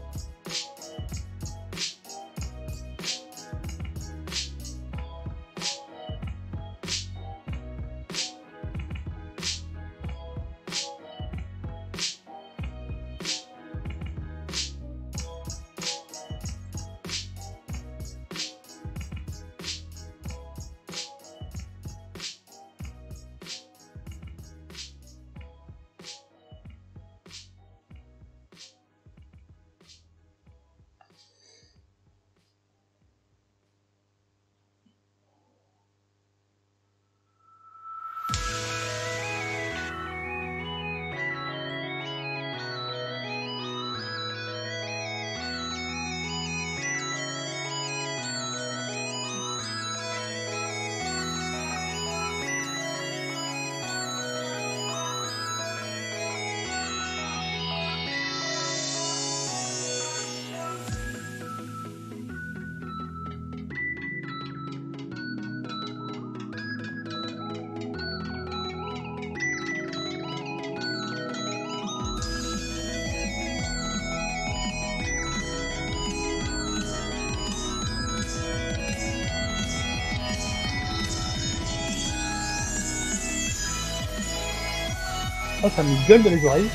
Oh, ça me gueule dans les oreilles.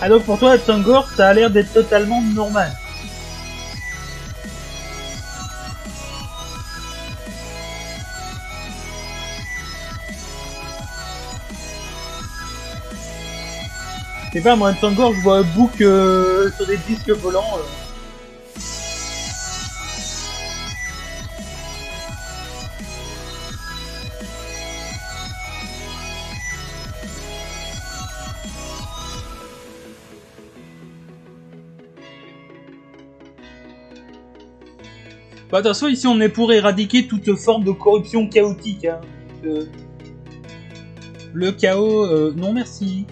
Ah donc pour toi, Tangor, ça a l'air d'être totalement normal. C'est pas moi, Tangor, je vois un bouc sur des disques volants. Bah, de toute façon, ici, on est pour éradiquer toute forme de corruption chaotique. Hein. Le chaos, non merci.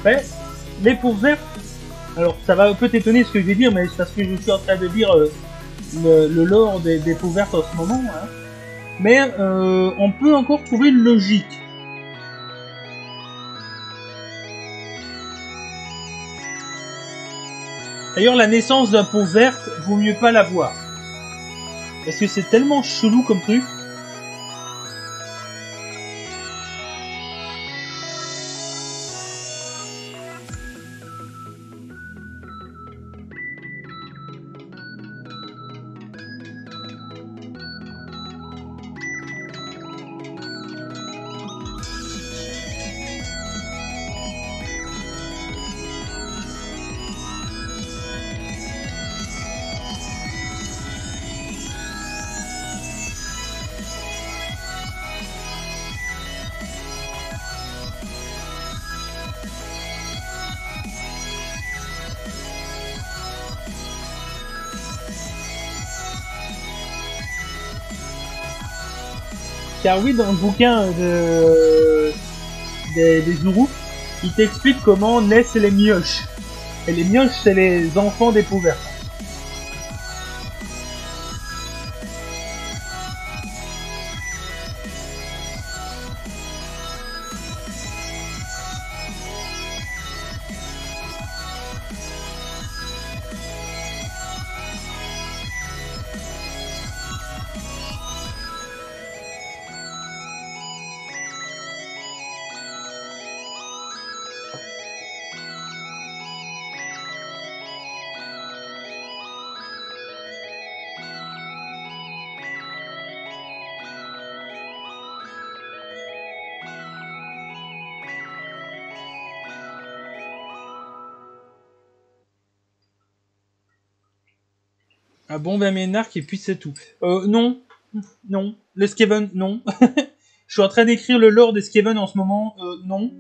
Ouais, mais pour Zerf, alors ça va un peu t'étonner ce que je vais dire, mais c'est parce que je suis en train de dire le lore des peaux vertes en ce moment, hein. Mais on peut encore trouver une logique. D'ailleurs, la naissance d'un peau verte, vaut mieux pas la voir. Parce que c'est tellement chelou comme truc. Car oui, dans le bouquin des Zuruk, il t'explique comment naissent les mioches. Et les mioches, c'est les enfants des peaux vertes. Un bon Ménarque et puis c'est tout. Non. Non. Les Skaven, non. Je suis en train d'écrire le lore des Skaven en ce moment. Non.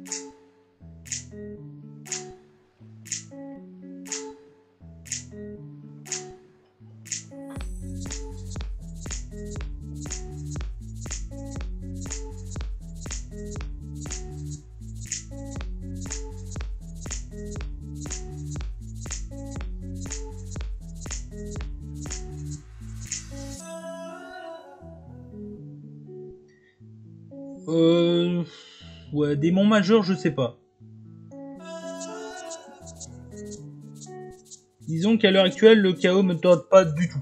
Ouais, démon majeur, je sais pas. Disons qu'à l'heure actuelle, le chaos me tente pas du tout.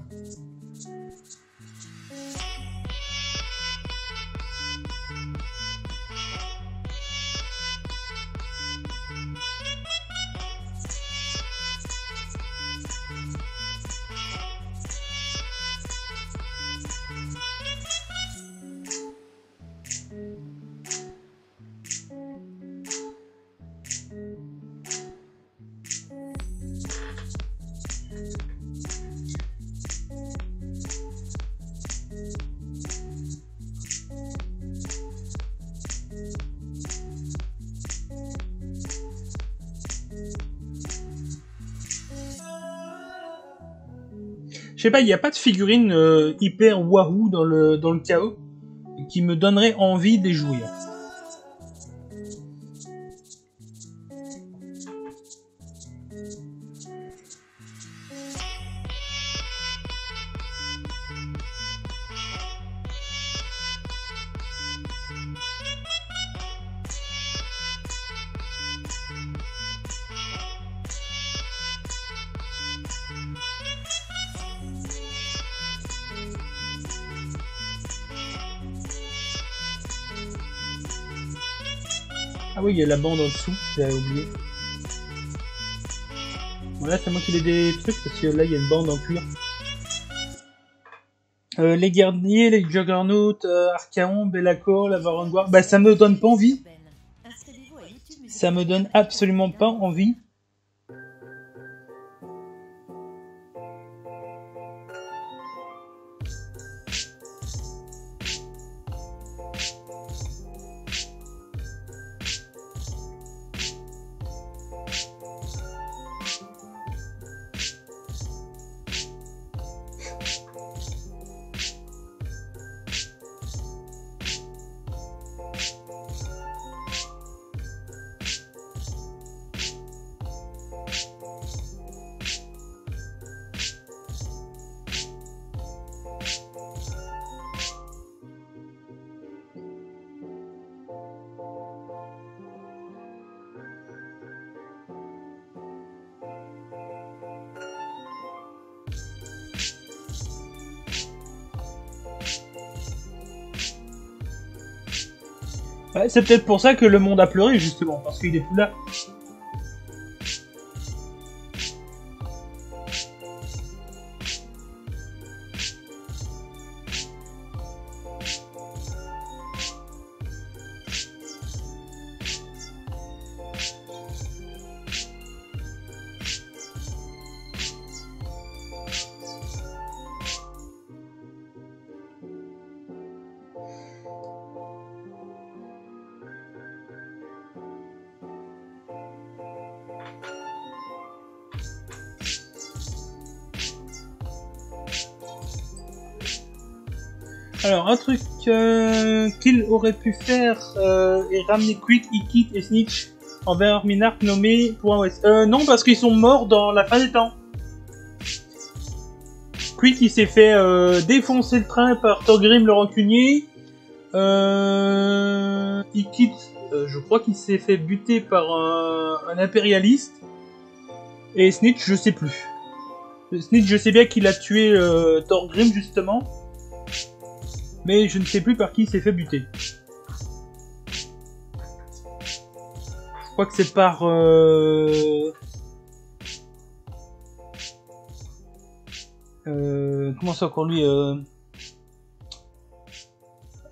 Je sais pas, il n'y a pas de figurine hyper wahoo dans le chaos qui me donnerait envie de les jouer. Ah oui, il y a la bande en dessous, j'avais oublié. Bon, là, c'est moi qui l'ai des trucs, parce que là, il y a une bande en cuir. Les Garniers, les Juggernauts, Archaon, Be'lakor, la Varangouar... Bah, ça me donne pas envie. Ça me donne absolument pas envie. Ouais, c'est peut-être pour ça que le monde a pleuré, justement, parce qu'il est plus là. Alors, un truc qu'il aurait pu faire est ramener Quick, Ikit et Snitch envers Minark nommé pour West. Non, parce qu'ils sont morts dans la fin des temps. Quick, il s'est fait défoncer le train par Thorgrim le rancunier. Ikit, je crois qu'il s'est fait buter par un impérialiste. Et Snitch, je sais plus. Snitch, je sais bien qu'il a tué Thorgrim, justement. Mais je ne sais plus par qui il s'est fait buter. Je crois que c'est par... comment ça encore lui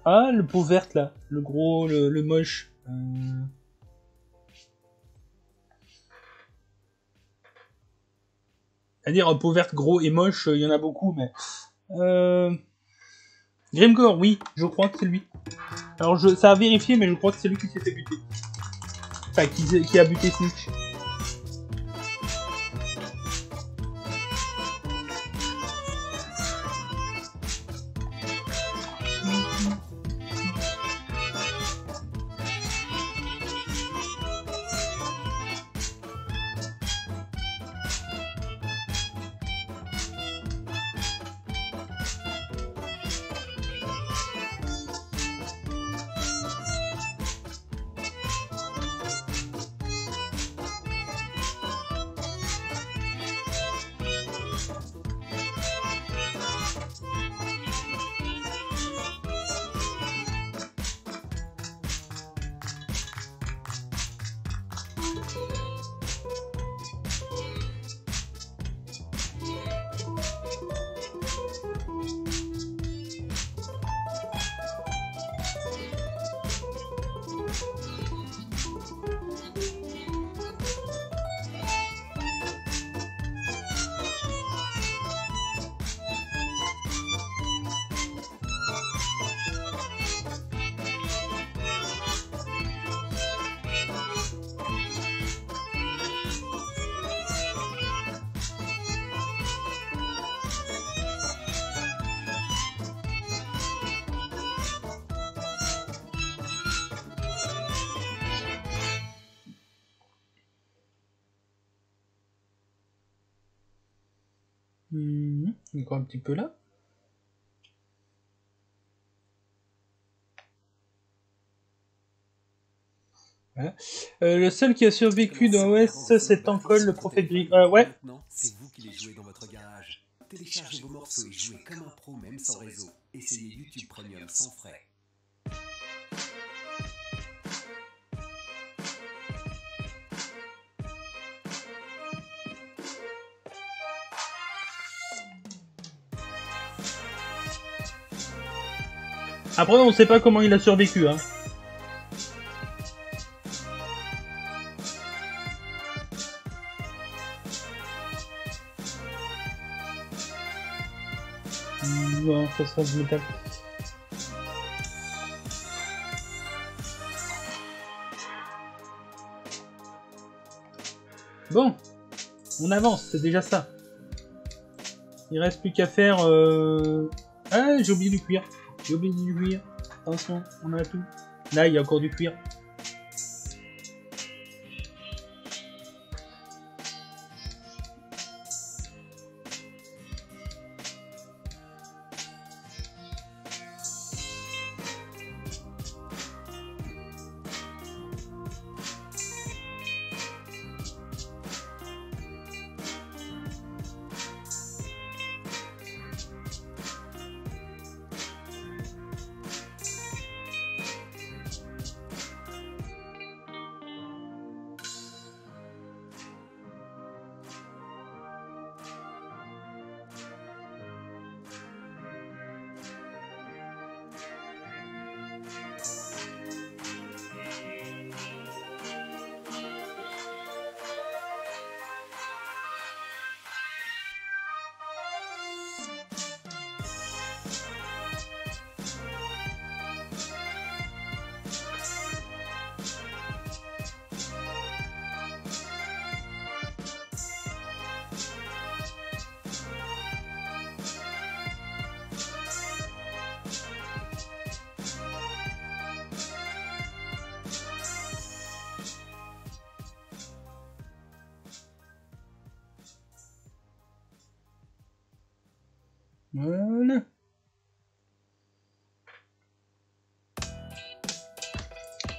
Ah, le peau verte là. Le gros, le moche. C'est-à-dire, un peau verte gros et moche, il y en a beaucoup, mais... Grimgor, oui, je crois que c'est lui. Alors, ça a vérifié, mais je crois que c'est lui qui s'est fait buter. Enfin, qui a buté Snitch. Encore un petit peu là. Voilà. Le seul qui a survécu dans l'Ouest, c'est Tankol, le prophète gris. Ouais. Maintenant, c'est vous qui les jouez dans votre garage. Téléchargez vos morceaux et jouez comme un pro, même sans réseau. Essayez YouTube Premium sans frais. Après, on sait pas comment il a survécu, hein. Non, ça sera du métal. Bon, on avance, c'est déjà ça. Il reste plus qu'à faire... Ah, j'ai oublié du cuir. J'ai oublié du cuir. Attention, on a tout. Là, il y a encore du cuir.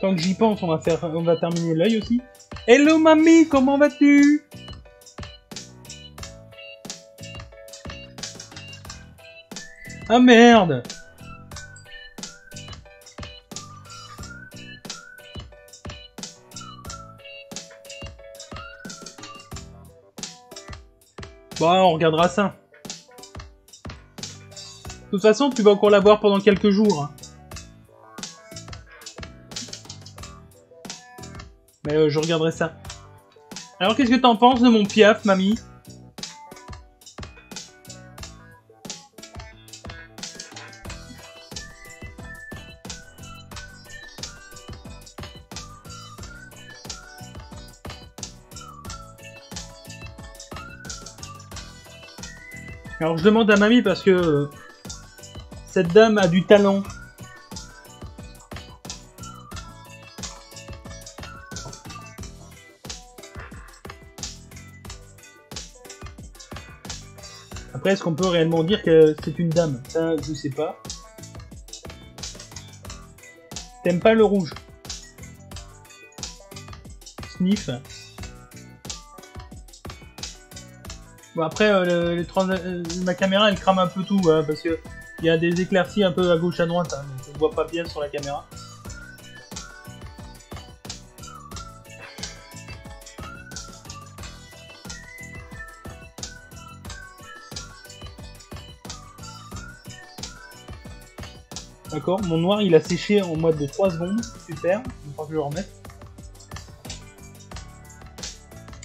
Tant que j'y pense, on va terminer l'œil aussi. Hello mamie, comment vas-tu? Ah merde! Bon, on regardera ça. De toute façon, tu vas encore la voir pendant quelques jours. Mais je regarderai ça. Alors, qu'est-ce que t'en penses de mon Piaf, mamie? Alors, je demande à mamie parce que cette dame a du talent. Après, est-ce qu'on peut réellement dire que c'est une dame? Ça, je sais pas. T'aimes pas le rouge? Sniff. Bon, après, ma caméra, elle crame un peu tout, hein, parce que il y a des éclaircies un peu à gauche à droite, hein, donc je ne vois pas bien sur la caméra. D'accord, mon noir il a séché en mode de 3 secondes, super, il faut que je le remette.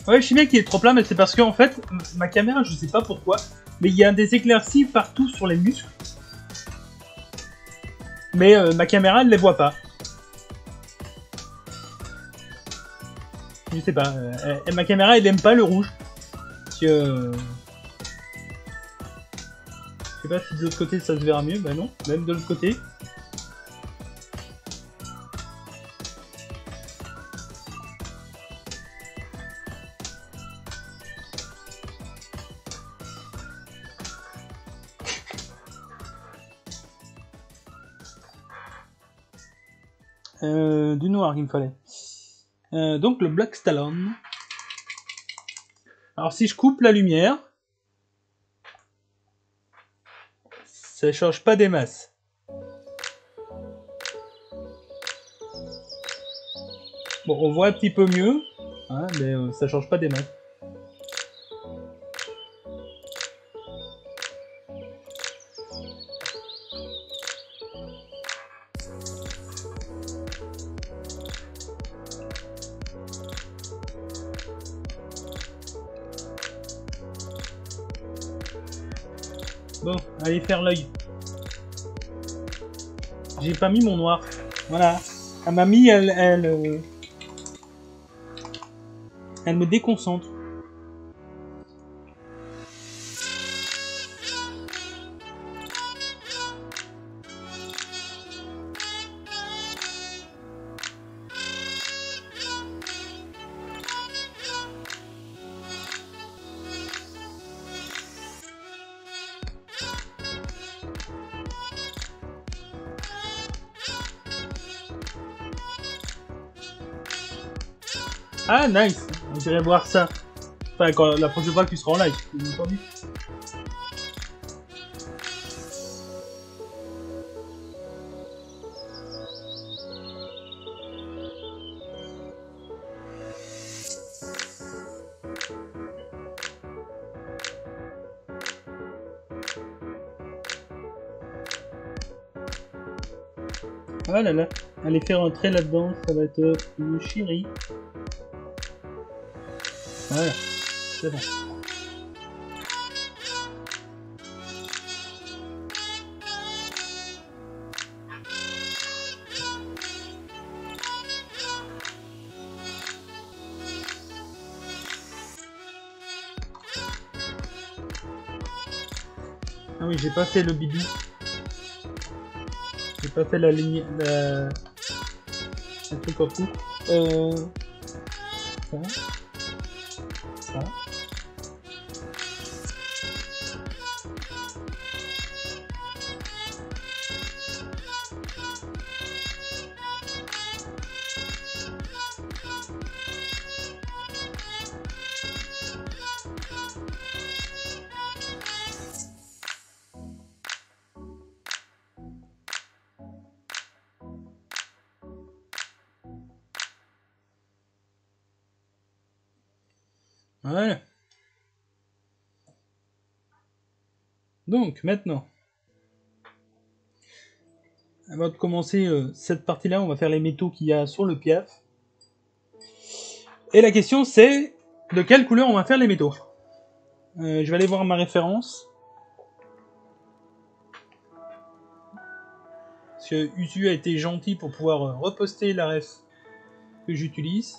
Ouais, je sais bien qu'il est trop plat, mais c'est parce que en fait, ma caméra, je sais pas pourquoi, mais il y a des éclaircies partout sur les muscles. Mais ma caméra, elle les voit pas. Je sais pas, ma caméra, elle aime pas le rouge. Parce que... je sais pas si de l'autre côté ça se verra mieux, bah non, même de l'autre côté. Du noir qu'il me fallait. Donc le Black Stallone. Alors si je coupe la lumière, ça change pas des masses. Bon, on voit un petit peu mieux, hein, mais ça change pas des masses. Bon, allez faire l'œil. J'ai pas mis mon noir. Voilà. La mamie, elle me déconcentre. Ah, nice! J'irai voir ça. Enfin, la prochaine fois que tu seras en live, bien entendu. Ah là là, allez faire un trait là-dedans, ça va être une chérie. Voilà, c'est bon. Ah oui, j'ai pas fait le bidou. J'ai pas fait la ligne... un truc en tout. Ça. Ça. Voilà. Donc, maintenant, avant de commencer cette partie-là, on va faire les métaux qu'il y a sur le piaf. Et la question c'est, de quelle couleur on va faire les métaux? Je vais aller voir ma référence. Parce que Usu a été gentil pour pouvoir reposter la ref que j'utilise.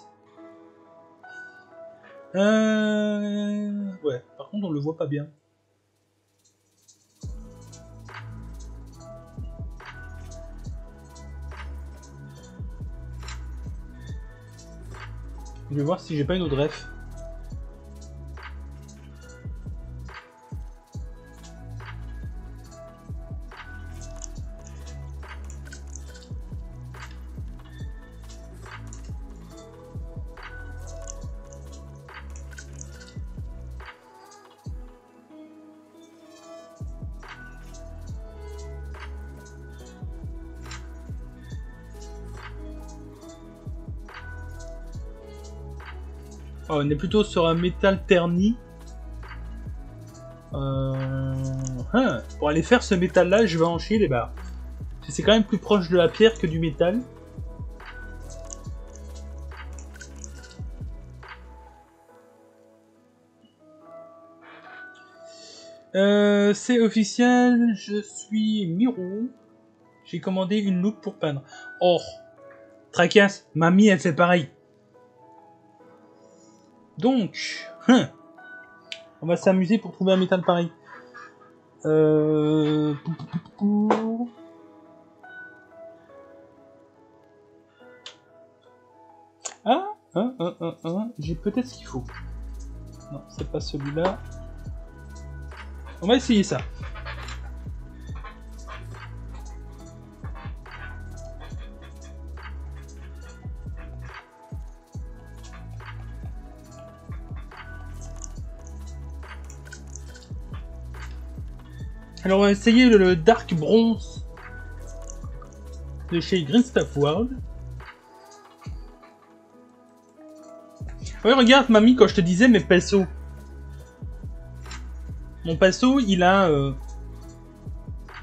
Ouais, par contre on le voit pas bien. Je vais voir si j'ai pas une autre ref. Oh, on est plutôt sur un métal terni. Pour aller faire ce métal là, je vais en chier les barres. C'est quand même plus proche de la pierre que du métal. C'est officiel, je suis Miro. J'ai commandé une loupe pour peindre. Oh, tracasse, mamie elle fait pareil. Donc, on va s'amuser pour trouver un métal pareil. J'ai peut-être ce qu'il faut. Non, c'est pas celui-là. On va essayer ça. Alors on va essayer le Dark Bronze de chez Green Stuff World. Ouais, regarde mamie, quand je te disais mes pinceaux. Mon pinceau il a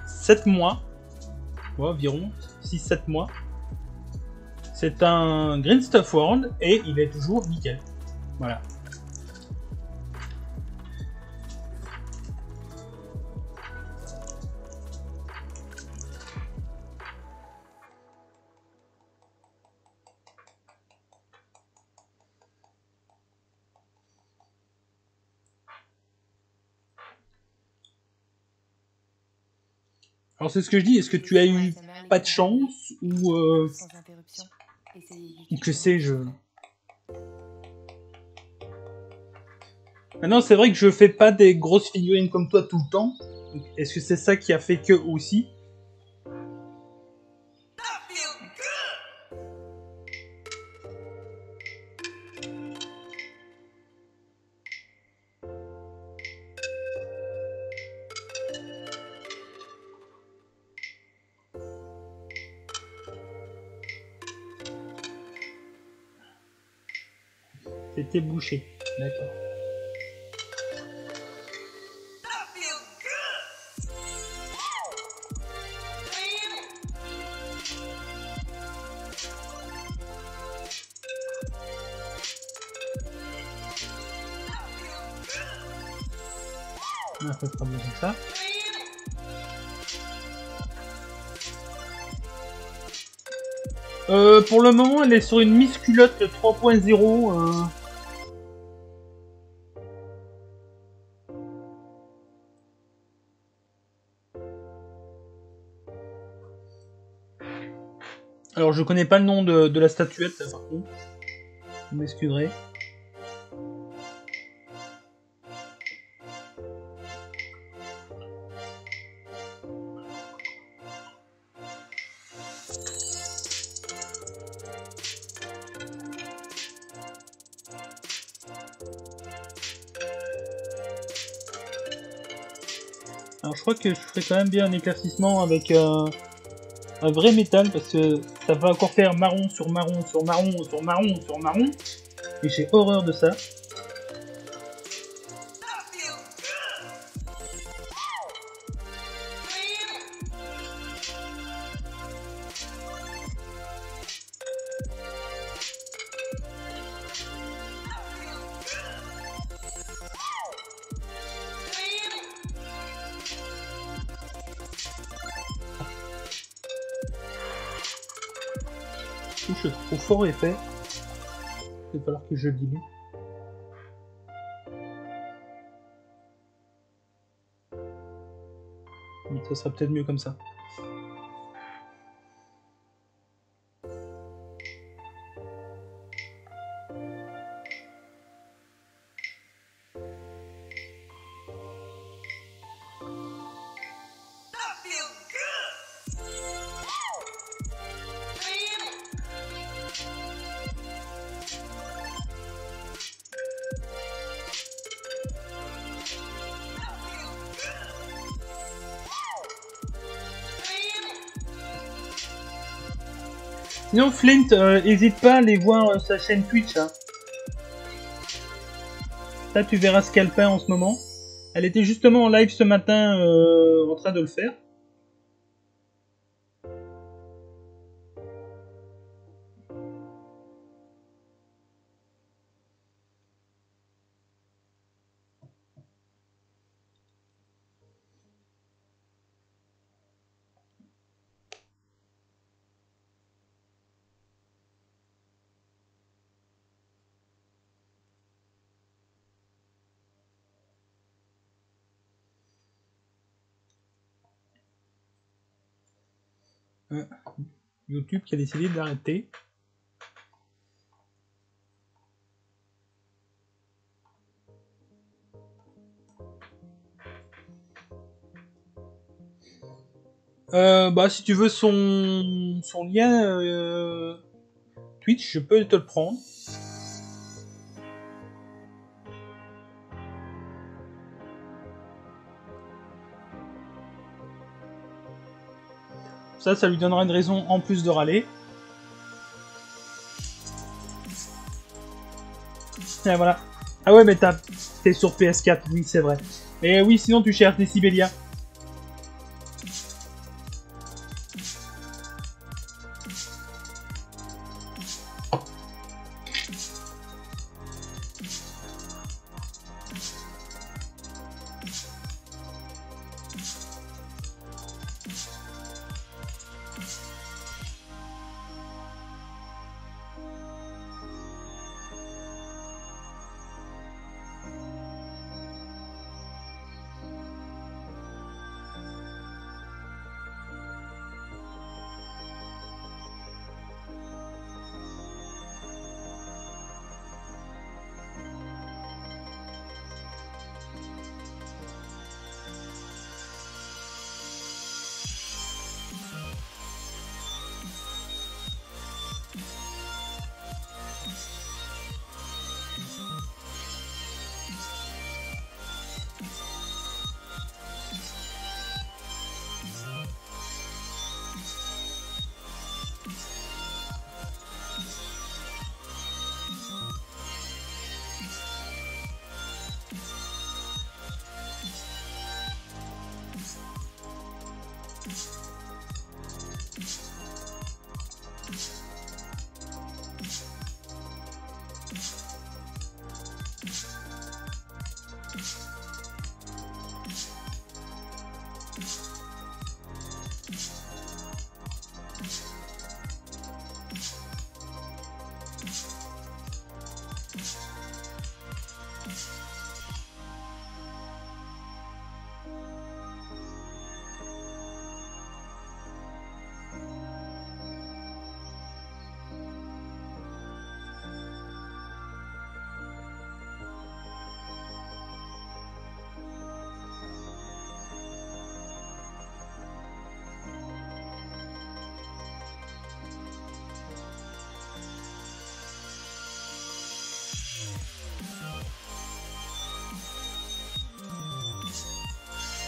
7 mois. Ouais, environ 6-7 mois. C'est un Green Stuff World et il est toujours nickel. Voilà. Alors c'est ce que je dis, est-ce que tu as eu pas de chance ou que sais-je? Maintenant c'est vrai que je fais pas des grosses figurines comme toi tout le temps. Est-ce que c'est ça qui a fait que aussi? C'était bouché, d'accord. Ça sera bien comme ça. Pour le moment, elle est sur une Miss Culotte 3.0. Alors, je connais pas le nom de la statuette, par contre. Vous m'excuserez. Alors je crois que je ferai quand même bien un éclaircissement avec un vrai métal parce que ça va encore faire marron sur marron sur marron sur marron sur marron et j'ai horreur de ça. Je trouve fort épais. Il va falloir que je le dilue. Mais ça sera peut-être mieux comme ça. Sinon, Flint, hésite pas à aller voir sa chaîne Twitch. Hein. Là, tu verras ce qu'elle fait en ce moment. Elle était justement en live ce matin en train de le faire. YouTube qui a décidé d'arrêter. Bah si tu veux son lien Twitch, je peux te le prendre. Ça lui donnera une raison en plus de râler. Et voilà. Ah ouais, mais t'es sur PS4, oui, c'est vrai. Mais oui, sinon tu cherches Decibelia.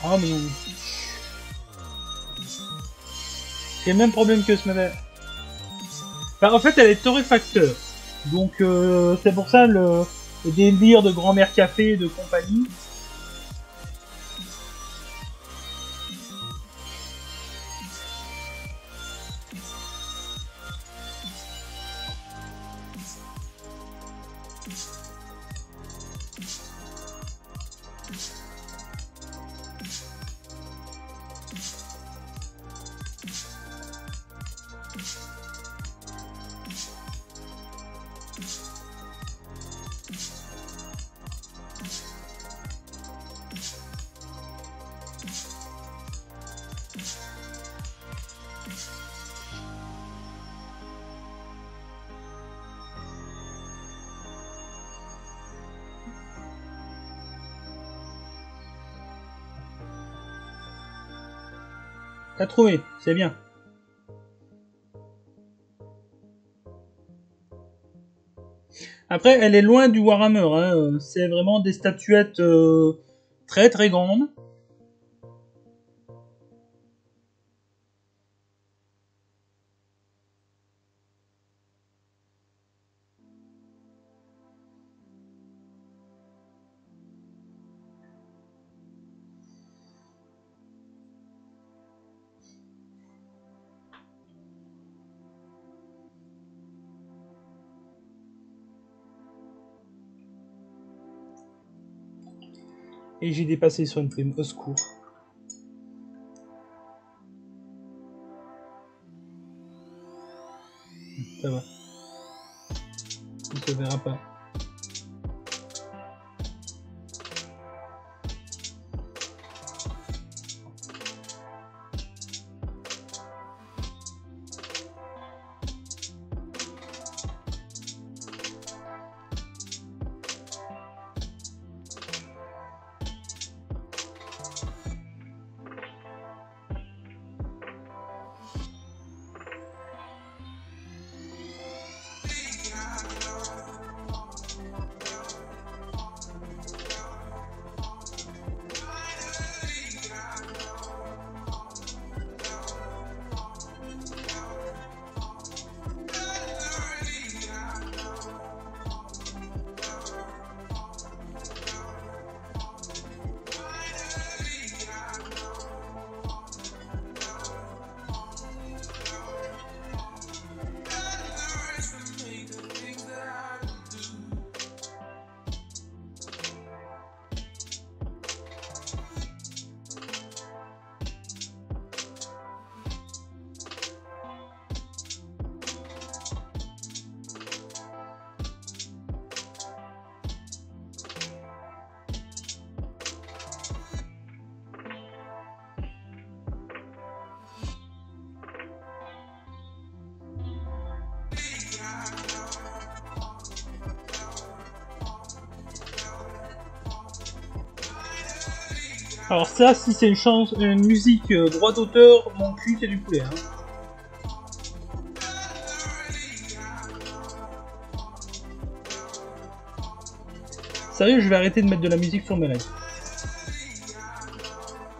Ah mais non. C'est le même problème que ce matin. Bah, en fait, elle est torréfacteur. Donc c'est pour ça le délire de grand-mère café de compagnie. T'as trouvé, c'est bien. Après, elle est loin du Warhammer, hein. C'est vraiment des statuettes très très grandes. Et j'ai dépassé sur une plume, au secours. Ça va. Il se verra pas. Alors ça, si c'est une musique droit d'auteur, mon cul c'est du poulet. Hein. Sérieux, je vais arrêter de mettre de la musique sur mes lives.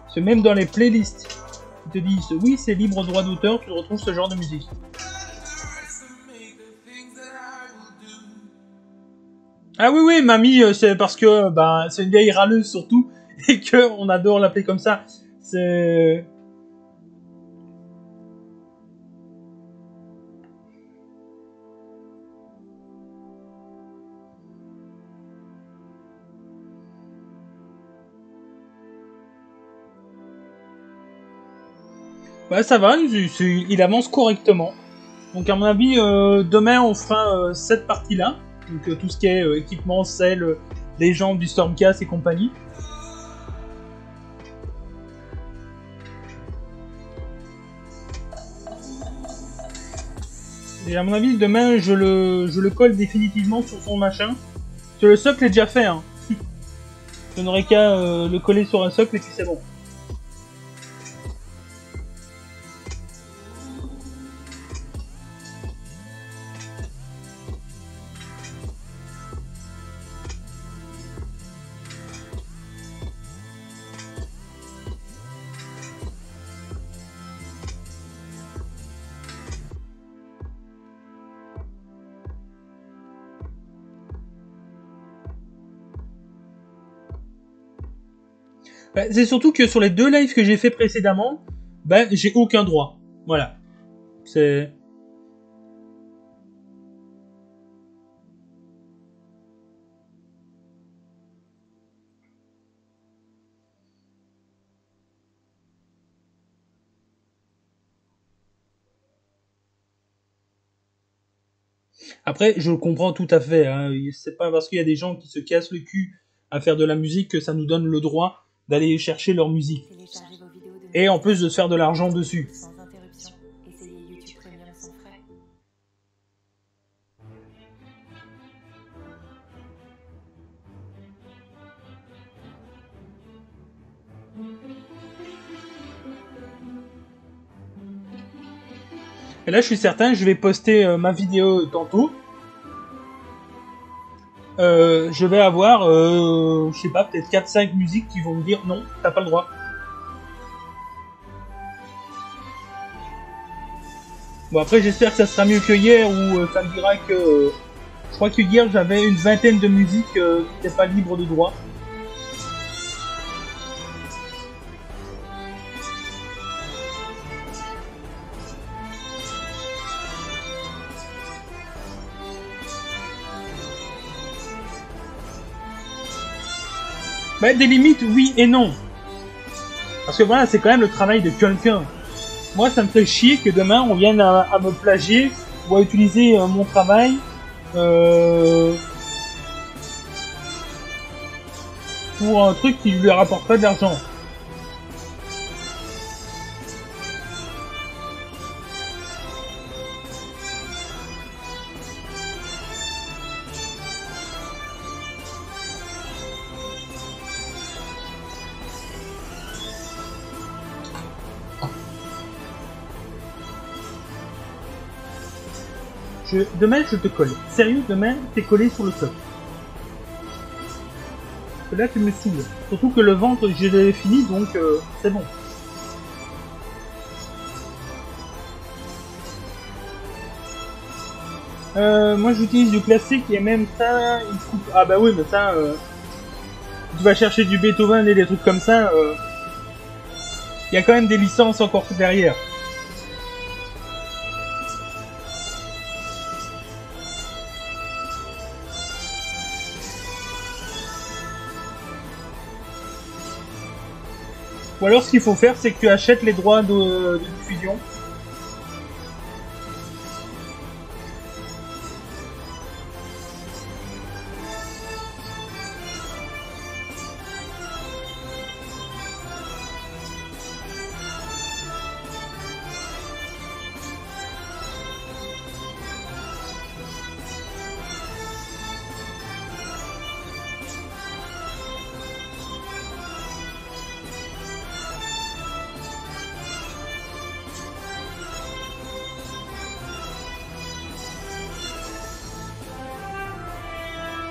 Parce que même dans les playlists, ils te disent oui, c'est libre droit d'auteur, tu retrouves ce genre de musique. Ah oui, oui, mamie, c'est parce que bah, c'est une vieille râleuse surtout, et qu'on adore l'appeler comme ça. C'est... Ouais, ça va, il avance correctement. Donc à mon avis, demain on fera cette partie-là. Donc tout ce qui est équipement, selle, légende du Stormcast et compagnie. Et à mon avis, demain je le colle définitivement sur son machin. Parce que le socle est déjà fait. Hein. Je n'aurais qu'à le coller sur un socle et puis c'est bon. Bah, c'est surtout que sur les 2 lives que j'ai fait précédemment, bah, j'ai aucun droit. Voilà. C'est... Après, je le comprends tout à fait. Hein. C'est pas parce qu'il y a des gens qui se cassent le cul à faire de la musique que ça nous donne le droit d'aller chercher leur musique. Téléchargez vos vidéos de Et en plus de se faire de l'argent dessus. sans interruption. Essayez YouTube Premium sans frais. Et là, je suis certain, je vais poster ma vidéo tantôt. Je vais avoir, je sais pas, peut-être 4-5 musiques qui vont me dire non, t'as pas le droit. Bon, après, j'espère que ça sera mieux que hier, où ça me dira que... je crois que hier, j'avais une vingtaine de musiques qui n'étaient pas libres de droit. Bah, des limites, oui et non. Parce que voilà, c'est quand même le travail de quelqu'un. Moi, ça me fait chier que demain, on vienne à me plagier ou à utiliser mon travail pour un truc qui lui rapporte pas de l'argent. Demain, je te colle. Sérieux, demain, t'es collé sur le socle. Là, tu me saoules. Surtout que le ventre, je l'ai fini, donc c'est bon. Moi, j'utilise du classique et même ça, il se coupe. Ah bah oui, mais ça, tu vas chercher du Beethoven et des trucs comme ça. Il y a quand même des licences encore derrière. Ou alors ce qu'il faut faire, c'est que tu achètes les droits de diffusion.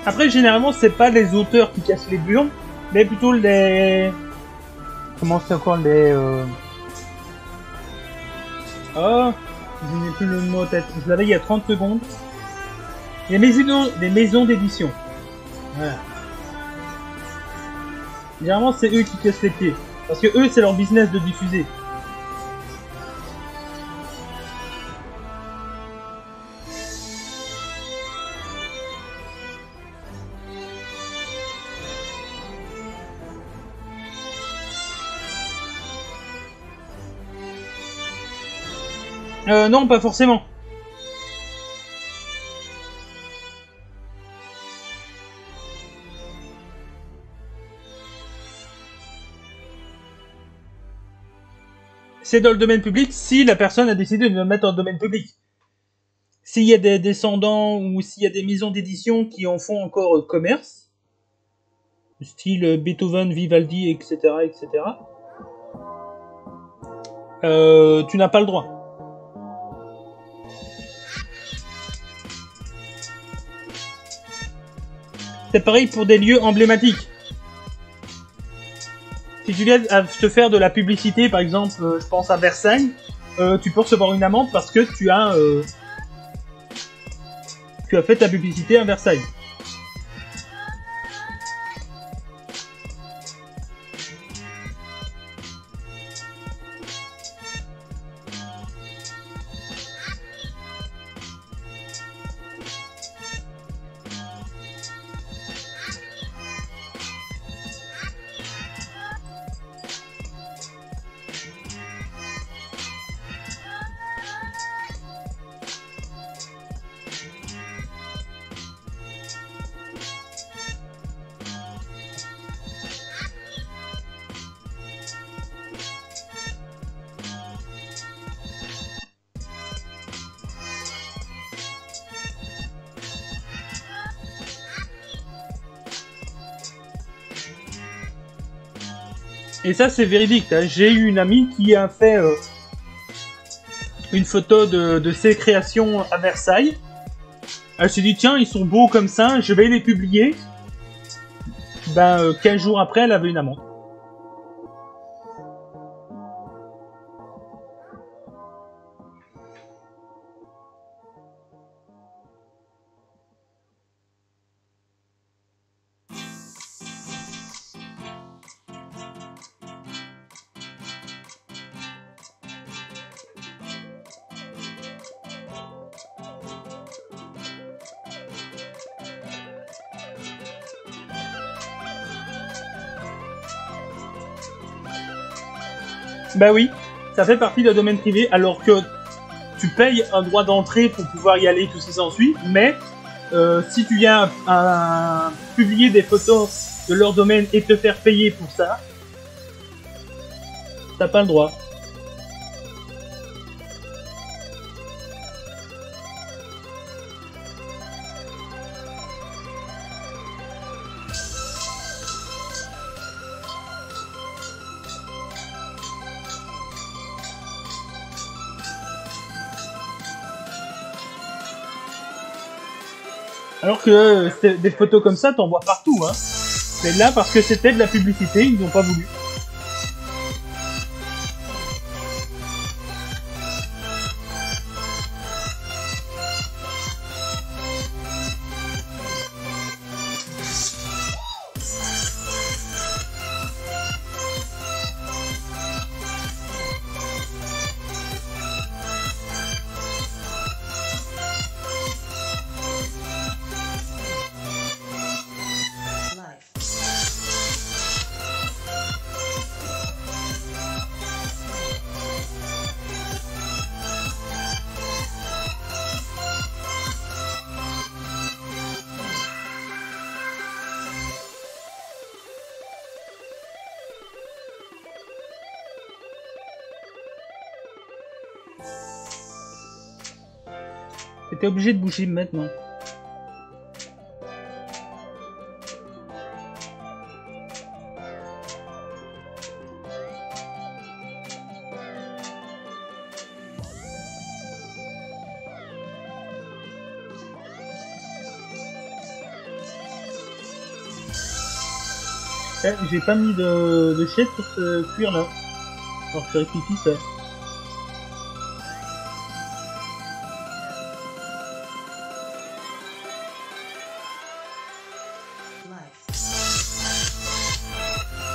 Après, généralement, c'est pas les auteurs qui cassent les burnes, mais plutôt les... Comment c'est encore les... Oh, je n'ai plus le mot en tête. Je l'avais il y a 30 secondes. Les maisons d'édition. Voilà. Généralement, c'est eux qui cassent les pieds. Parce que eux, c'est leur business de diffuser. Non, pas forcément. C'est dans le domaine public si la personne a décidé de le mettre dans le domaine public. S'il y a des descendants ou s'il y a des maisons d'édition qui en font encore commerce, style Beethoven, Vivaldi, etc., etc., tu n'as pas le droit. C'est pareil pour des lieux emblématiques. Si tu viens à te faire de la publicité, par exemple, je pense à Versailles, tu peux recevoir une amende parce que tu as fait ta publicité à Versailles. Et ça, c'est véridique. Hein. J'ai eu une amie qui a fait une photo de ses créations à Versailles. Elle s'est dit, tiens, ils sont beaux comme ça, je vais les publier. Ben, 15 jours après, elle avait une amende. Bah oui, ça fait partie d'un domaine privé, alors que tu payes un droit d'entrée pour pouvoir y aller, tout ce qui s'ensuit, mais si tu viens à publier des photos de leur domaine et te faire payer pour ça, t'as pas le droit. Alors que des photos comme ça, t'en vois partout, hein. C'est là parce que c'était de la publicité, ils n'ont pas voulu. T'es obligé de bouger maintenant. J'ai pas mis de chèque sur ce cuir là. Alors que je rectifie ça.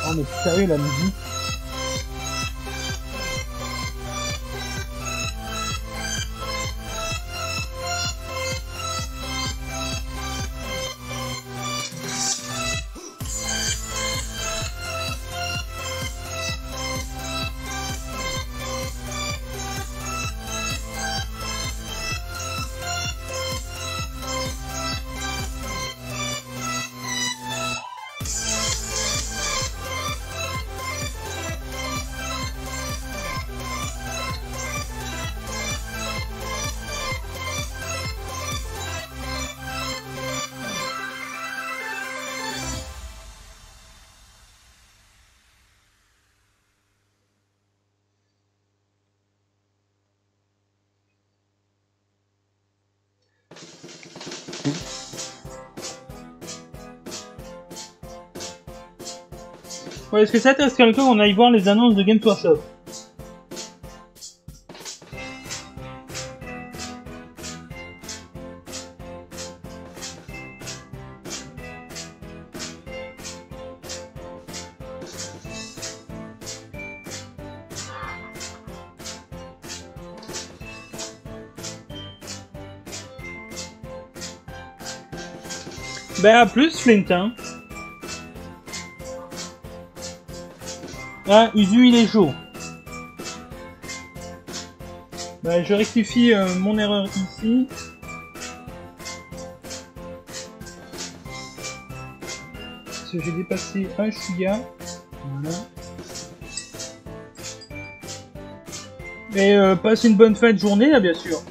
Oh mais sérieux la musique. Ouais, est-ce que ça t'intéresse quelqu'un qu'on aille voir les annonces de Games Workshop? Ben à plus Flint, hein. Ah, Usu il est chaud. Ben, je rectifie mon erreur ici. Parce que j'ai dépassé un chouïa. Voilà. Et passe une bonne fin de journée là bien sûr.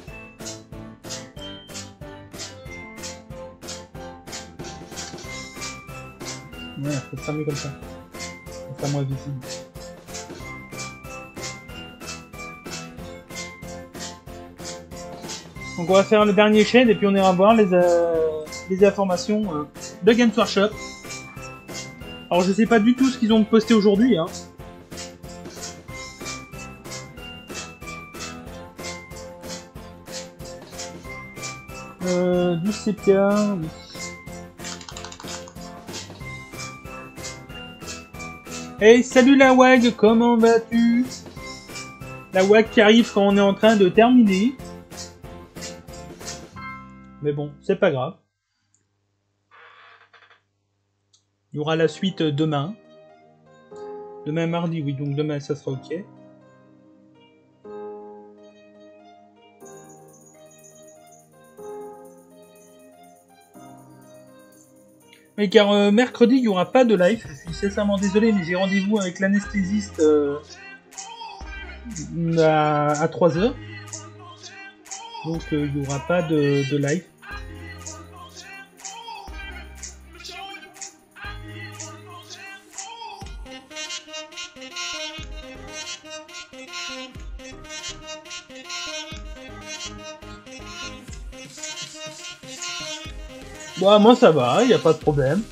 Ouais, ça sera mieux comme ça. Ça sera moins visible. Donc on va faire le dernier shade et puis on ira voir les informations de Games Workshop. Alors je sais pas du tout ce qu'ils ont posté aujourd'hui, hein. Du sépia, oui. Hey, salut la WAG, comment vas-tu? La WAG qui arrive quand on est en train de terminer. Mais bon, c'est pas grave. Il y aura la suite demain. Demain mardi, oui, donc demain ça sera ok. Mais car mercredi, il n'y aura pas de live. Je suis sincèrement désolé, mais j'ai rendez-vous avec l'anesthésiste à 3h. Donc il n'y aura pas de live. Bon, moi ça va, y a pas de problème.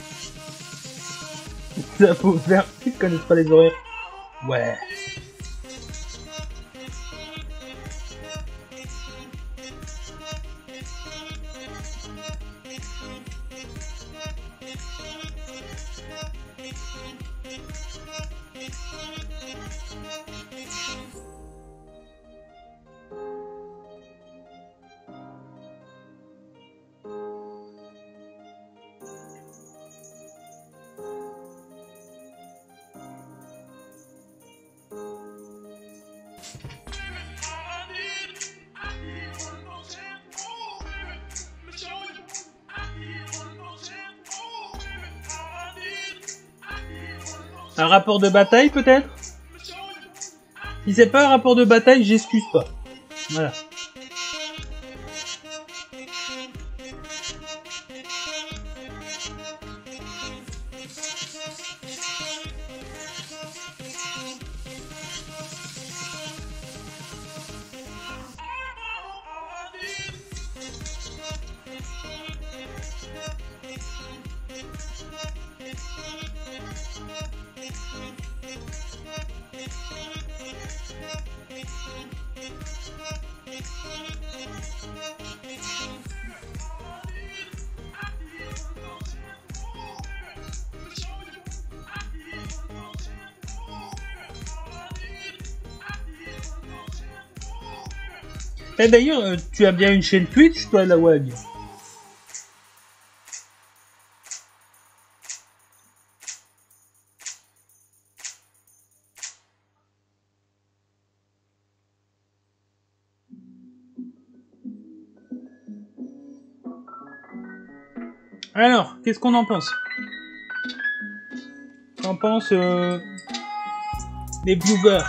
Ça faut faire, ils connaissent pas les horaires. Ouais. Un rapport de bataille peut-être? Si c'est pas un rapport de bataille, j'excuse pas. Voilà. Et d'ailleurs, tu as bien une chaîne Twitch, toi, la WAG? Alors, qu'est-ce qu'on en pense? J'en pense des viewers.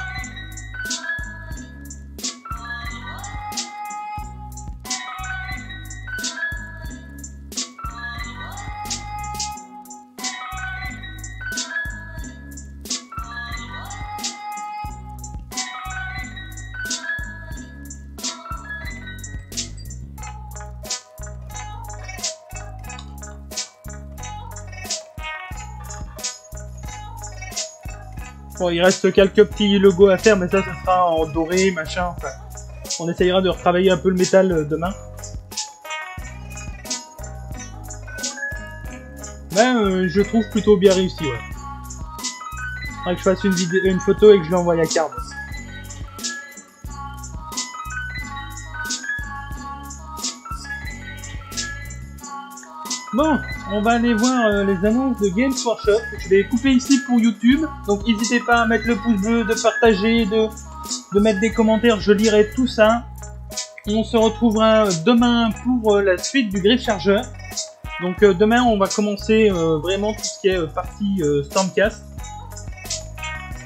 Bon, il reste quelques petits logos à faire, mais ça sera en doré, machin, enfin. On essayera de retravailler un peu le métal demain. Ben, je trouve plutôt bien réussi, ouais. Faudrait que je fasse une photo et que je l'envoie à Card. Bon, on va aller voir les annonces de Games Workshop. Je vais couper ici pour YouTube. Donc n'hésitez pas à mettre le pouce bleu, de partager, de mettre des commentaires. Je lirai tout ça. On se retrouvera demain pour la suite du Griff Charger. Donc demain, on va commencer vraiment tout ce qui est partie Stormcast.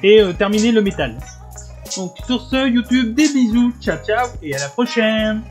Et terminer le métal. Donc sur ce, YouTube, des bisous, ciao ciao et à la prochaine.